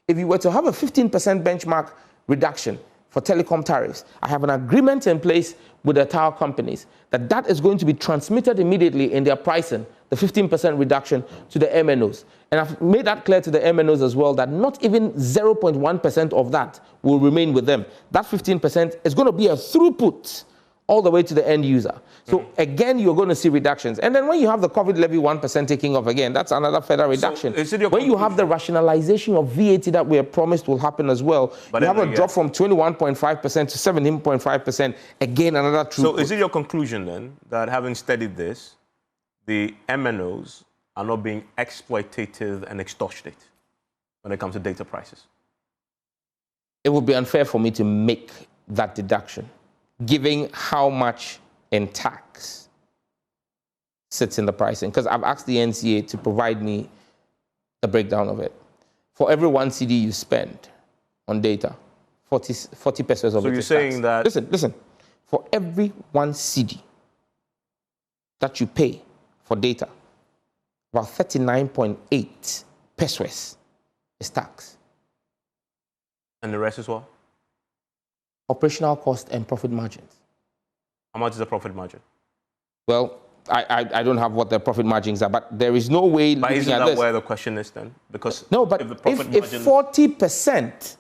If you were to have a 15% benchmark reduction for telecom tariffs, I have an agreement in place with the tower companies that is going to be transmitted immediately in their pricing, the 15% reduction to the MNOs. And I've made that clear to the MNOs as well that not even 0.1% of that will remain with them. That 15% is going to be a throughput all the way to the end user. So again, you're going to see reductions. And then when you have the COVID levy 1% taking off again, that's another further reduction. So when you have the rationalization of VAT that we have promised will happen as well, but you have a drop from 21.5% to 17.5%, again, another true. So is it your conclusion then that having studied this, the MNOs are not being exploitative and extortionate when it comes to data prices? It would be unfair for me to make that deduction, given how much in tax sits in the pricing. Because I've asked the NCA to provide me the breakdown of it. For every 1 CD you spend on data, 40 pesos of it is tax. So you're saying that... Listen. For every 1 CD that you pay for data, about 39.8 pesos is tax. And the rest is what? Operational cost and profit margins. How much is the profit margin? Well, I don't have what the profit margins are, but there is no way. But isn't that where the question is then? Because no, but if 40%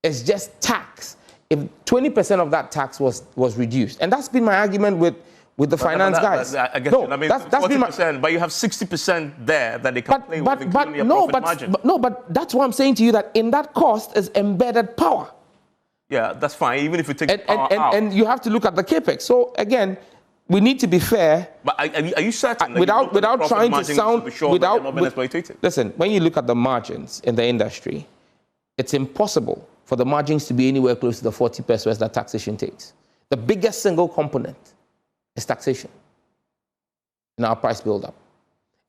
is just tax, if 20% of that tax was reduced, and that's been my argument with the finance guys. I guess I mean, that's 40%, but you have 60% there that they can play with, including your profit margin. But that's what I'm saying to you, that in that cost is embedded power. Yeah, that's fine, even if you take power out. And you have to look at the capex. So again, we need to be fair. But are you certain that without trying to sound exploitative? Listen, when you look at the margins in the industry, it's impossible for the margins to be anywhere close to the 40 pesos that taxation takes. The biggest single component is taxation in our price build-up.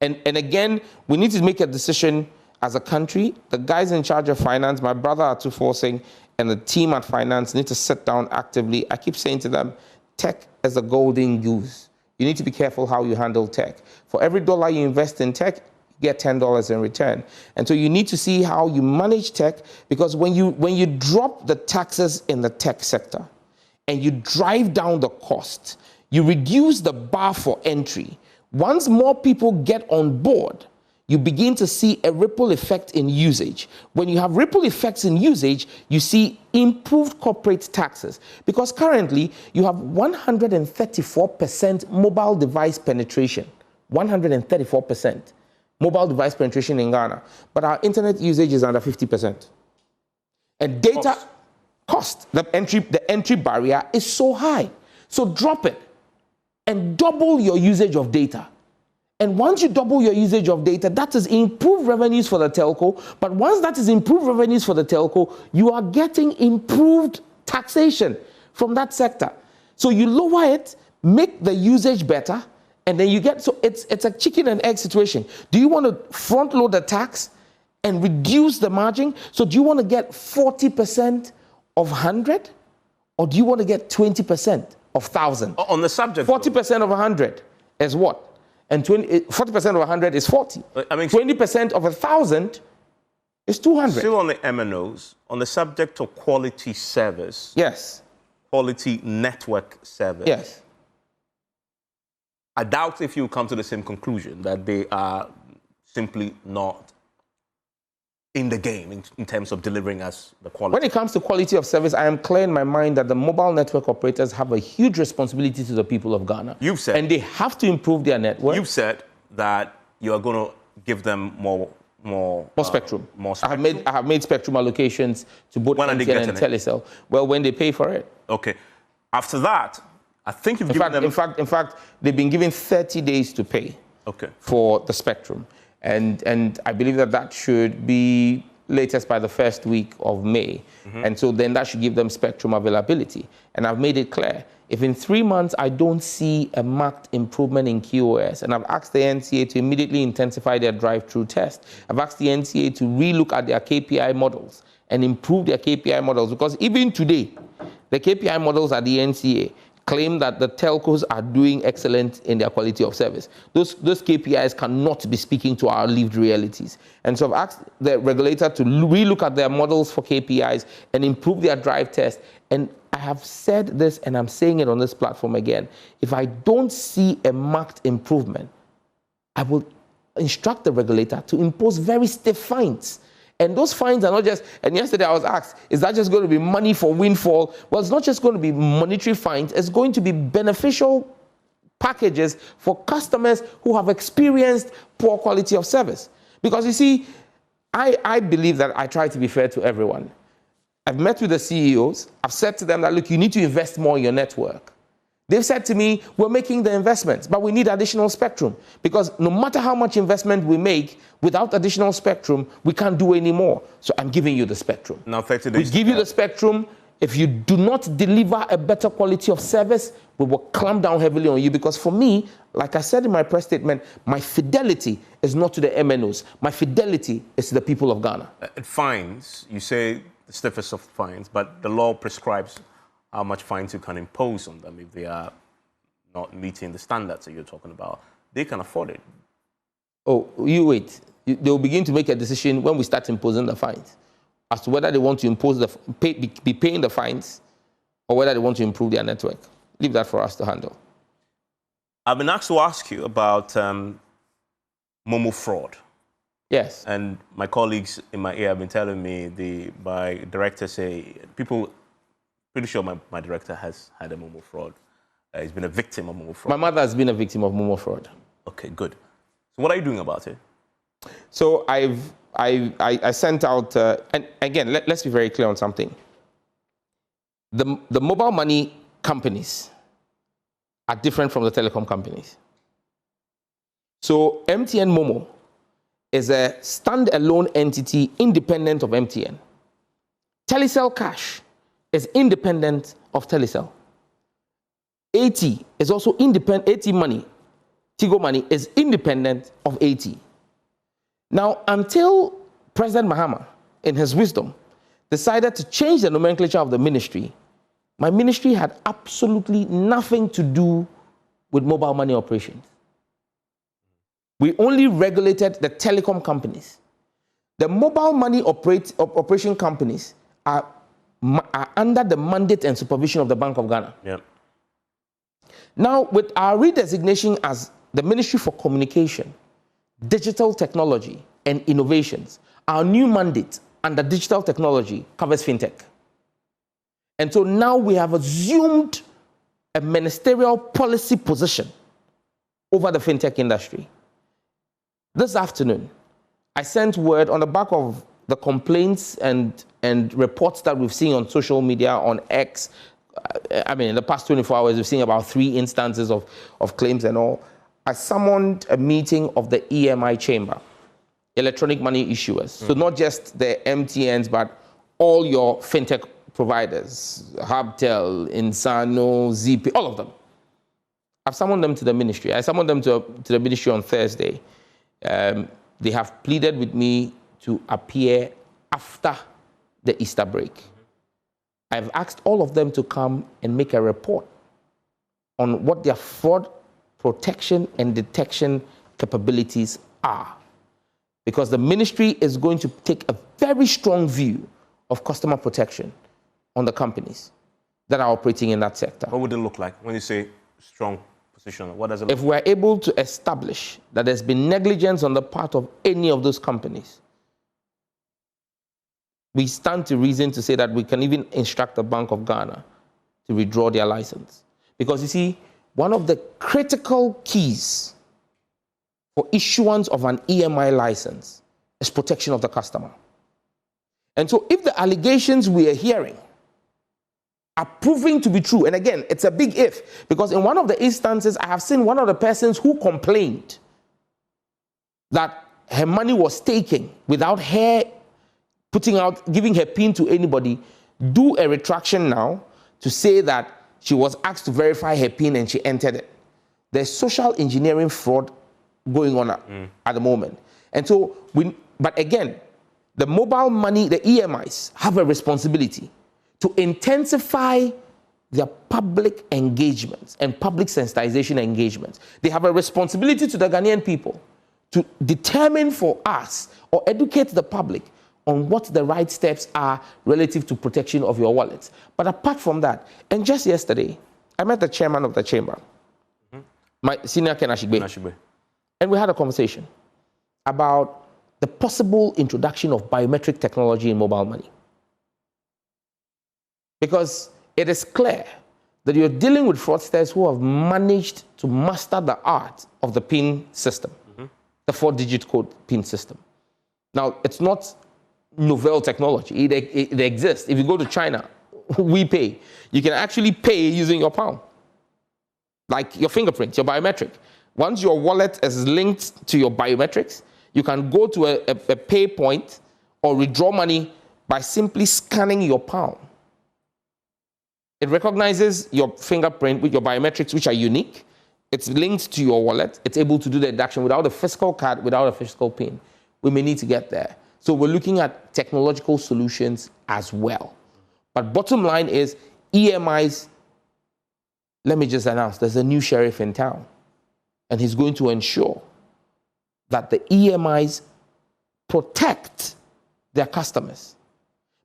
And again, we need to make a decision as a country. The guys in charge of finance, my brother Atu Forcing, and the team at finance need to sit down actively. I keep saying to them, tech is a golden goose. You need to be careful how you handle tech. For every dollar you invest in tech, you get $10 in return. And so you need to see how you manage tech, because when you drop the taxes in the tech sector and you drive down the cost, you reduce the bar for entry. Once more people get on board, you begin to see a ripple effect in usage. When you have ripple effects in usage, you see improved corporate taxes. Because currently, you have 134% mobile device penetration. 134% mobile device penetration in Ghana. But our internet usage is under 50%. And data cost, the entry barrier is so high. So drop it and double your usage of data. And once you double your usage of data, that is improved revenues for the telco. But once that is improved revenues for the telco, you are getting improved taxation from that sector. So you lower it, make the usage better, and then you get, so it's a chicken and egg situation. Do you want to front load the tax and reduce the margin? So do you want to get 40% of 100? Or do you want to get 20% of 1,000? On the subject, 40% of 100 is what? And 40% of 100 is 40. I mean, 20% of 1,000 is 200. Still on the MNOs, on the subject of quality service. Yes. Quality network service. Yes. I doubt if you come to the same conclusion that they are simply not in the game in terms of delivering us the quality. When it comes to quality of service, I am clear in my mind that the mobile network operators have a huge responsibility to the people of Ghana. You've said. And they have to improve their network. You've said that you are going to give them more spectrum. More spectrum. I have made spectrum allocations to both MTN and Telecel. Well, when they pay for it. Okay. After that, I think you've given them... In fact, they've been given 30 days to pay for the spectrum. And I believe that should be latest by the first week of May. And so then that should give them spectrum availability. And I've made it clear, if in 3 months I don't see a marked improvement in QoS, and I've asked the NCA to immediately intensify their drive-through test, I've asked the NCA to relook at their KPI models and improve their KPI models, because even today, the KPI models at the NCA claim that the telcos are doing excellent in their quality of service. Those KPIs cannot be speaking to our lived realities. And so I've asked the regulator to relook at their models for KPIs and improve their drive test. And I have said this, and I'm saying it on this platform again. If I don't see a marked improvement, I will instruct the regulator to impose very stiff fines. And those fines are not just, and yesterday I was asked, is that just going to be money for windfall? Well, it's not just going to be monetary fines, it's going to be beneficial packages for customers who have experienced poor quality of service. Because you see, I believe that I try to be fair to everyone. I've met with the CEOs, I've said to them that, look, you need to invest more in your network. They've said to me, we're making the investments, but we need additional spectrum. Because no matter how much investment we make, without additional spectrum, we can't do any more. So I'm giving you the spectrum. Now, 30 days. We give you the spectrum. If you do not deliver a better quality of service, we will clamp down heavily on you. Because for me, like I said in my press statement, my fidelity is not to the MNOs. My fidelity is to the people of Ghana. Fines, you say the stiffest of fines, but the law prescribes how much fines you can impose on them if they are not meeting the standards that you're talking about. They can afford it. Oh, you wait. They'll begin to make a decision when we start imposing the fines as to whether they want to impose be paying the fines or whether they want to improve their network. Leave that for us to handle. I've been asked to ask you about Momo fraud. Yes. And my colleagues in my ear have been telling me, my director say, pretty sure my director has had a Momo fraud. He's been a victim of Momo fraud. My mother has been a victim of Momo fraud. Okay, good. So what are you doing about it? So I sent out, and again, let's be very clear on something. The mobile money companies are different from the telecom companies. So MTN Momo is a standalone entity independent of MTN. Telecel Cash is independent of Telecel. AT is also independent. AT Money, Tigo Money is independent of AT. Now, until President Mahama, in his wisdom, decided to change the nomenclature of the ministry, my ministry had absolutely nothing to do with mobile money operations. We only regulated the telecom companies. The mobile money operation companies are under the mandate and supervision of the Bank of Ghana. Yep. Now, with our redesignation as the Ministry for Communication, Digital Technology and Innovations, our new mandate under digital technology covers fintech. And so now we have assumed a ministerial policy position over the fintech industry. This afternoon, I sent word on the back of the complaints and reports that we've seen on social media, on X. I mean, in the past 24 hours, we've seen about 3 instances of claims and all. I summoned a meeting of the EMI chamber, electronic money issuers. So not just the MTNs, but all your fintech providers, Hubtel, Insano, ZP, all of them. I've summoned them to the ministry. I summoned them to the ministry on Thursday. They have pleaded with me to appear after the Easter break. I've asked all of them to come and make a report on what their fraud protection and detection capabilities are. Because the ministry is going to take a very strong view of customer protection on the companies that are operating in that sector. What would it look like when you say strong position? What does it look like? If we're able to establish that there's been negligence on the part of any of those companies, we stand to reason to say that we can even instruct the Bank of Ghana to withdraw their license. Because you see, one of the critical keys for issuance of an EMI license is protection of the customer. And so if the allegations we are hearing are proving to be true. And again, it's a big if, because in one of the instances, I have seen one of the persons who complained that her money was taken without her giving her PIN to anybody, do a retraction now to say that she was asked to verify her PIN and she entered it. There's social engineering fraud going on at the moment. And so, but again, the mobile money, the EMIs, have a responsibility to intensify their public engagements and public sensitization engagements. They have a responsibility to the Ghanaian people to determine for us or educate the public on what the right steps are relative to protection of your wallets. But apart from that, and just yesterday, I met the chairman of the chamber, my senior Ken Ashigbe, and we had a conversation about the possible introduction of biometric technology in mobile money. Because it is clear that you're dealing with fraudsters who have managed to master the art of the PIN system, the 4-digit code PIN system. Now, it's not novel technology. It exists. If you go to China, we pay. You can actually pay using your palm, like your fingerprint, your biometric. Once your wallet is linked to your biometrics, you can go to a pay point or withdraw money by simply scanning your palm. It recognizes your fingerprint with your biometrics, which are unique. It's linked to your wallet. It's able to do the deduction without a physical card, without a physical PIN. We may need to get there. So we're looking at technological solutions as well. But bottom line is EMIs, let me just announce, there's a new sheriff in town. And he's going to ensure that the EMIs protect their customers.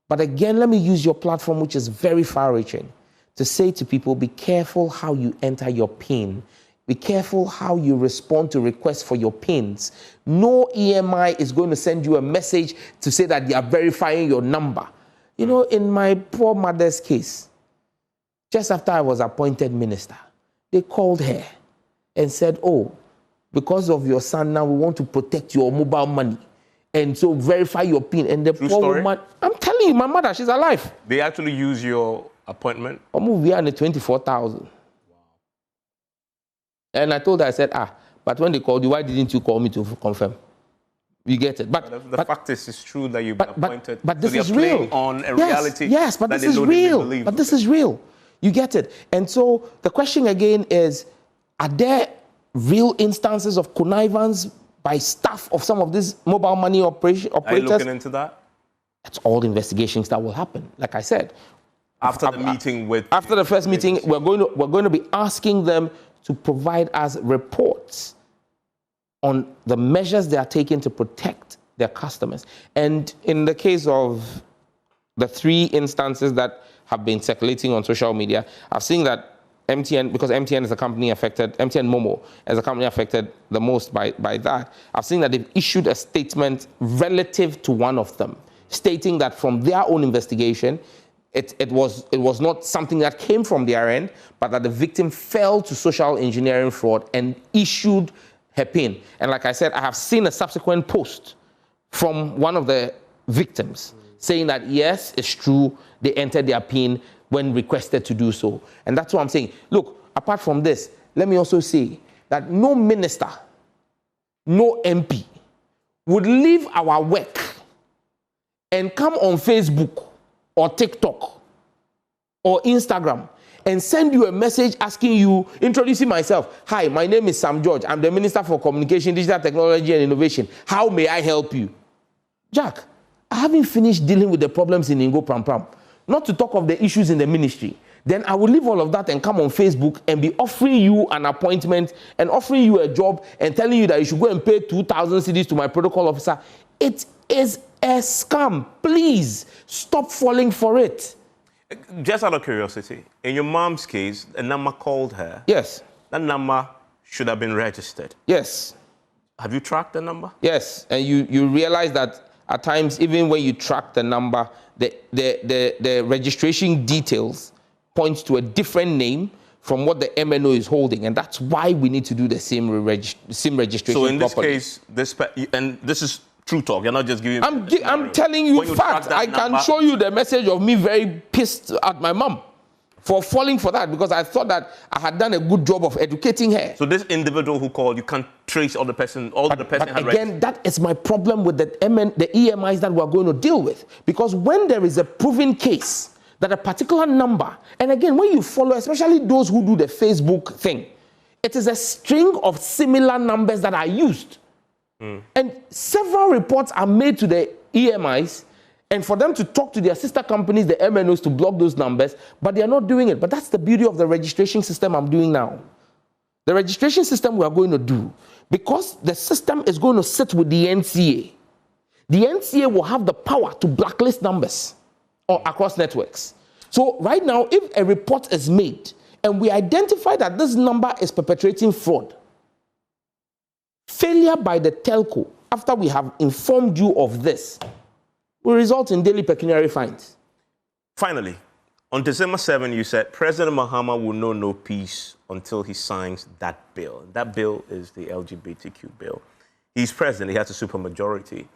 But again, let me use your platform, which is very far-reaching, to say to people, be careful how you enter your PIN. Be careful how you respond to requests for your PINs. No EMI is going to send you a message to say that they are verifying your number. You know, in my poor mother's case, just after I was appointed minister, they called her and said, oh, because of your son now, we want to protect your mobile money. And so verify your PIN. And the poor woman, I'm telling you, my mother, she's alive. They actually use your appointment? We are on the 24,000. Wow. And I told her, I said, but when they called you, why didn't you call me to confirm? You get it. But the fact is, it's true that you've been appointed. But this is real. On a reality. Yes, but this is real. But this is real. You get it. And so the question again is, are there real instances of connivance by staff of some of these mobile money operators? Are you looking into that? That's all the investigations that will happen. Like I said, after the meeting with after the first meeting, we're going to be asking them to provide us reports on the measures they are taking to protect their customers. And in the case of the 3 instances that have been circulating on social media, I've seen that MTN, because MTN is a company affected, MTN Momo is a company affected the most by that. I've seen that they've issued a statement relative to one of them, stating that from their own investigation, it was not something that came from their end, but that the victim fell to social engineering fraud and issued her PIN. And like I said, I have seen a subsequent post from one of the victims saying that, yes, it's true, they entered their PIN when requested to do so. And that's what I'm saying. Look, apart from this, let me also say that no minister, no MP would leave our work and come on Facebook or TikTok or Instagram and send you a message asking you, introducing myself. Hi, my name is Sam George. I'm the Minister for Communication, Digital Technology and Innovation. How may I help you? Jack, I haven't finished dealing with the problems in Ingo Pram Pram. Not to talk of the issues in the ministry. Then I will leave all of that and come on Facebook and be offering you an appointment and offering you a job and telling you that you should go and pay 2,000 cedis to my protocol officer. It is a scam. Please stop falling for it. Just out of curiosity, in your mom's case, a number called her. Yes. That number should have been registered. Yes. Have you tracked the number? Yes. And you realize that at times, even when you track the number, the registration details points to a different name from what the MNO is holding, and that's why we need to do the same registration. So in this properly. case, and this is true talk. You're not just giving. I'm telling you facts. I can show you the message of me very pissed at my mom. for falling for that, because I thought that I had done a good job of educating her. So this individual who called, you can't trace all the person, But again, that is my problem with the EMIs that we're going to deal with. Because when there is a proven case that a particular number, and again, when you follow, especially those who do the Facebook thing, it is a string of similar numbers that are used. And several reports are made to the EMIs, and for them to talk to their sister companies, the MNOs, to block those numbers, but they are not doing it. But that's the beauty of the registration system I'm doing now. The registration system we are going to do, because the system is going to sit with the NCA. The NCA will have the power to blacklist numbers or across networks. So right now, if a report is made and we identify that this number is perpetrating fraud, failure by the telco, after we have informed you of this, will result in daily pecuniary fines. Finally, on December 7, you said President Mahama will know no peace until he signs that bill. That bill is the LGBTQ bill. He's president, he has a supermajority.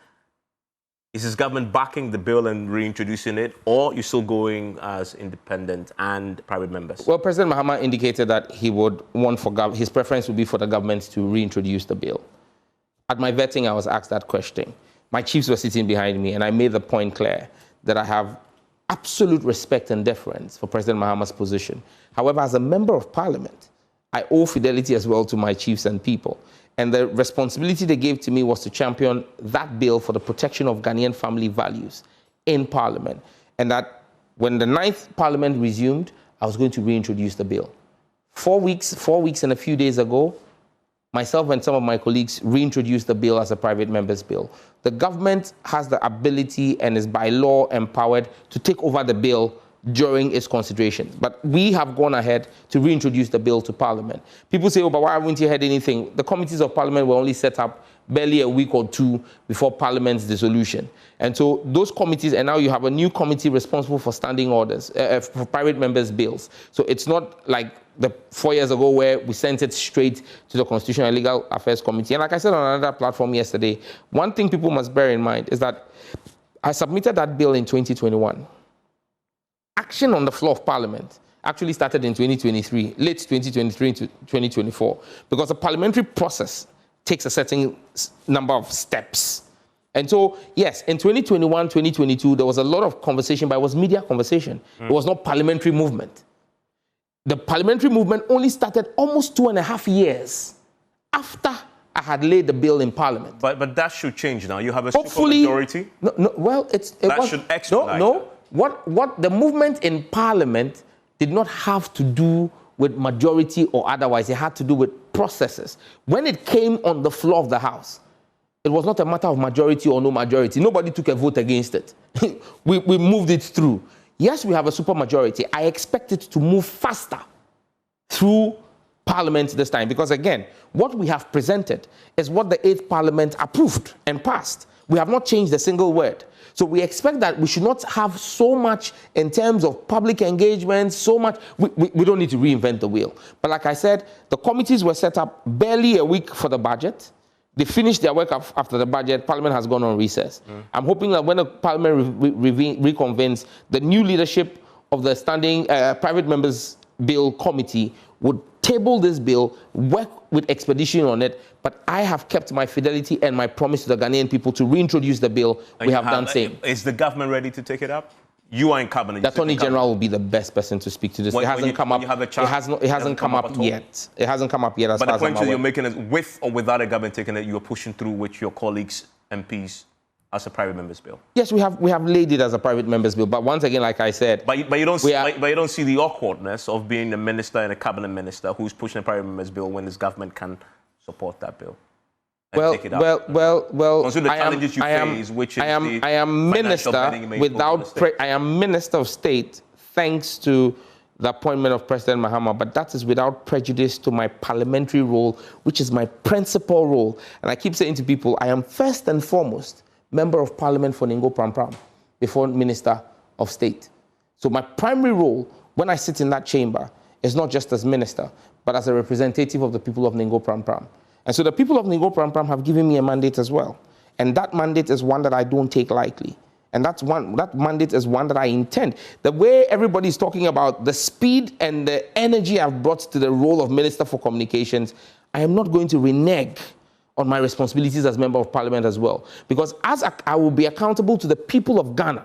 Is his government backing the bill and reintroducing it, or you still going as independent and private members? Well, President Mahama indicated that he would want his preference would be for the government to reintroduce the bill. At my vetting, I was asked that question. My chiefs were sitting behind me, and I made the point clear that I have absolute respect and deference for President Mahama's position. However, as a member of parliament, I owe fidelity as well to my chiefs and people. And the responsibility they gave to me was to champion that bill for the protection of Ghanaian family values in parliament. And that when the 9th parliament resumed, I was going to reintroduce the bill. 4 weeks and a few days ago, myself and some of my colleagues reintroduced the bill as a private member's bill. The government has the ability and is by law empowered to take over the bill during its consideration. But we have gone ahead to reintroduce the bill to Parliament. People say, oh, but why haven't you heard anything? The committees of Parliament were only set up barely a week or two before Parliament's dissolution. And so those committees, and now you have a new committee responsible for standing orders, for private members' bills. So it's not like the 4 years ago where we sent it straight to the Constitutional and Legal Affairs Committee. And like I said on another platform yesterday, one thing people must bear in mind is that I submitted that bill in 2021. Action on the floor of Parliament actually started in 2023, late 2023 to 2024, because the parliamentary process takes a certain number of steps. And so, yes, in 2021, 2022, there was a lot of conversation, but it was media conversation. It was not parliamentary movement. The parliamentary movement only started almost 2.5 years after I had laid the bill in Parliament. But that should change now. You have a supermajority. That should expedite. No. What the movement in Parliament did not have to do with majority or otherwise. It had to do with processes. When it came on the floor of the House, it was not a matter of majority or no majority. Nobody took a vote against it. we moved it through. Yes, we have a supermajority. I expect it to move faster through Parliament this time, because again, what we have presented is what the 8th Parliament approved and passed. We have not changed a single word. So we expect that we should not have so much in terms of public engagement, so much. We don't need to reinvent the wheel. But like I said, the committees were set up barely a week for the budget. They finished their work after the budget. Parliament has gone on recess. I'm hoping that when the Parliament reconvenes, the new leadership of the standing private members bill committee would table this bill, work with expedition on it, but I have kept my fidelity and my promise to the Ghanaian people to reintroduce the bill. We have done same. Is the government ready to take it up? You are in cabinet. The Attorney General will be the best person to speak to this. It hasn't come up. It hasn't come up yet. It hasn't come up yet. But the point is, you're making it with or without a government taking it. You're pushing through with your colleagues, MPs, as a private members bill. Yes, we have laid it as a private members bill. But once again, like I said, but you don't see the awkwardness of being a minister and a cabinet minister who's pushing a private members bill when his government can support that bill. I am Minister of State thanks to the appointment of President Mahama, but that is without prejudice to my parliamentary role, which is my principal role. And I keep saying to people, I am first and foremost Member of Parliament for Ningo Pram Pram before Minister of State. So my primary role when I sit in that chamber is not just as minister, but as a representative of the people of Ningo Pram Pram. And so the people of Ningo Pram Pram have given me a mandate as well. And that mandate is one that I don't take lightly. And that mandate is one that I intend. The way everybody is talking about the speed and the energy I've brought to the role of Minister for Communications, I am not going to renege on my responsibilities as Member of Parliament as well. Because as I will be accountable to the people of Ghana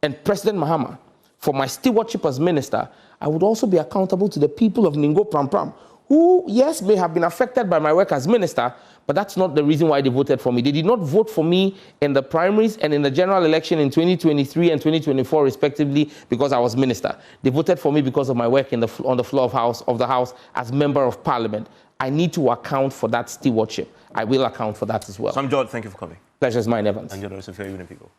and President Mahama for my stewardship as Minister, I would also be accountable to the people of Ningo Pram Pram, who, yes, may have been affected by my work as Minister, but that's not the reason why they voted for me. They did not vote for me in the primaries and in the general election in 2023 and 2024, respectively, because I was Minister. They voted for me because of my work on the floor of the House as Member of Parliament. I need to account for that stewardship. I will account for that as well. So I'm George. Thank you for coming. Pleasure's mine, Evans. And you're the rest of your evening, people.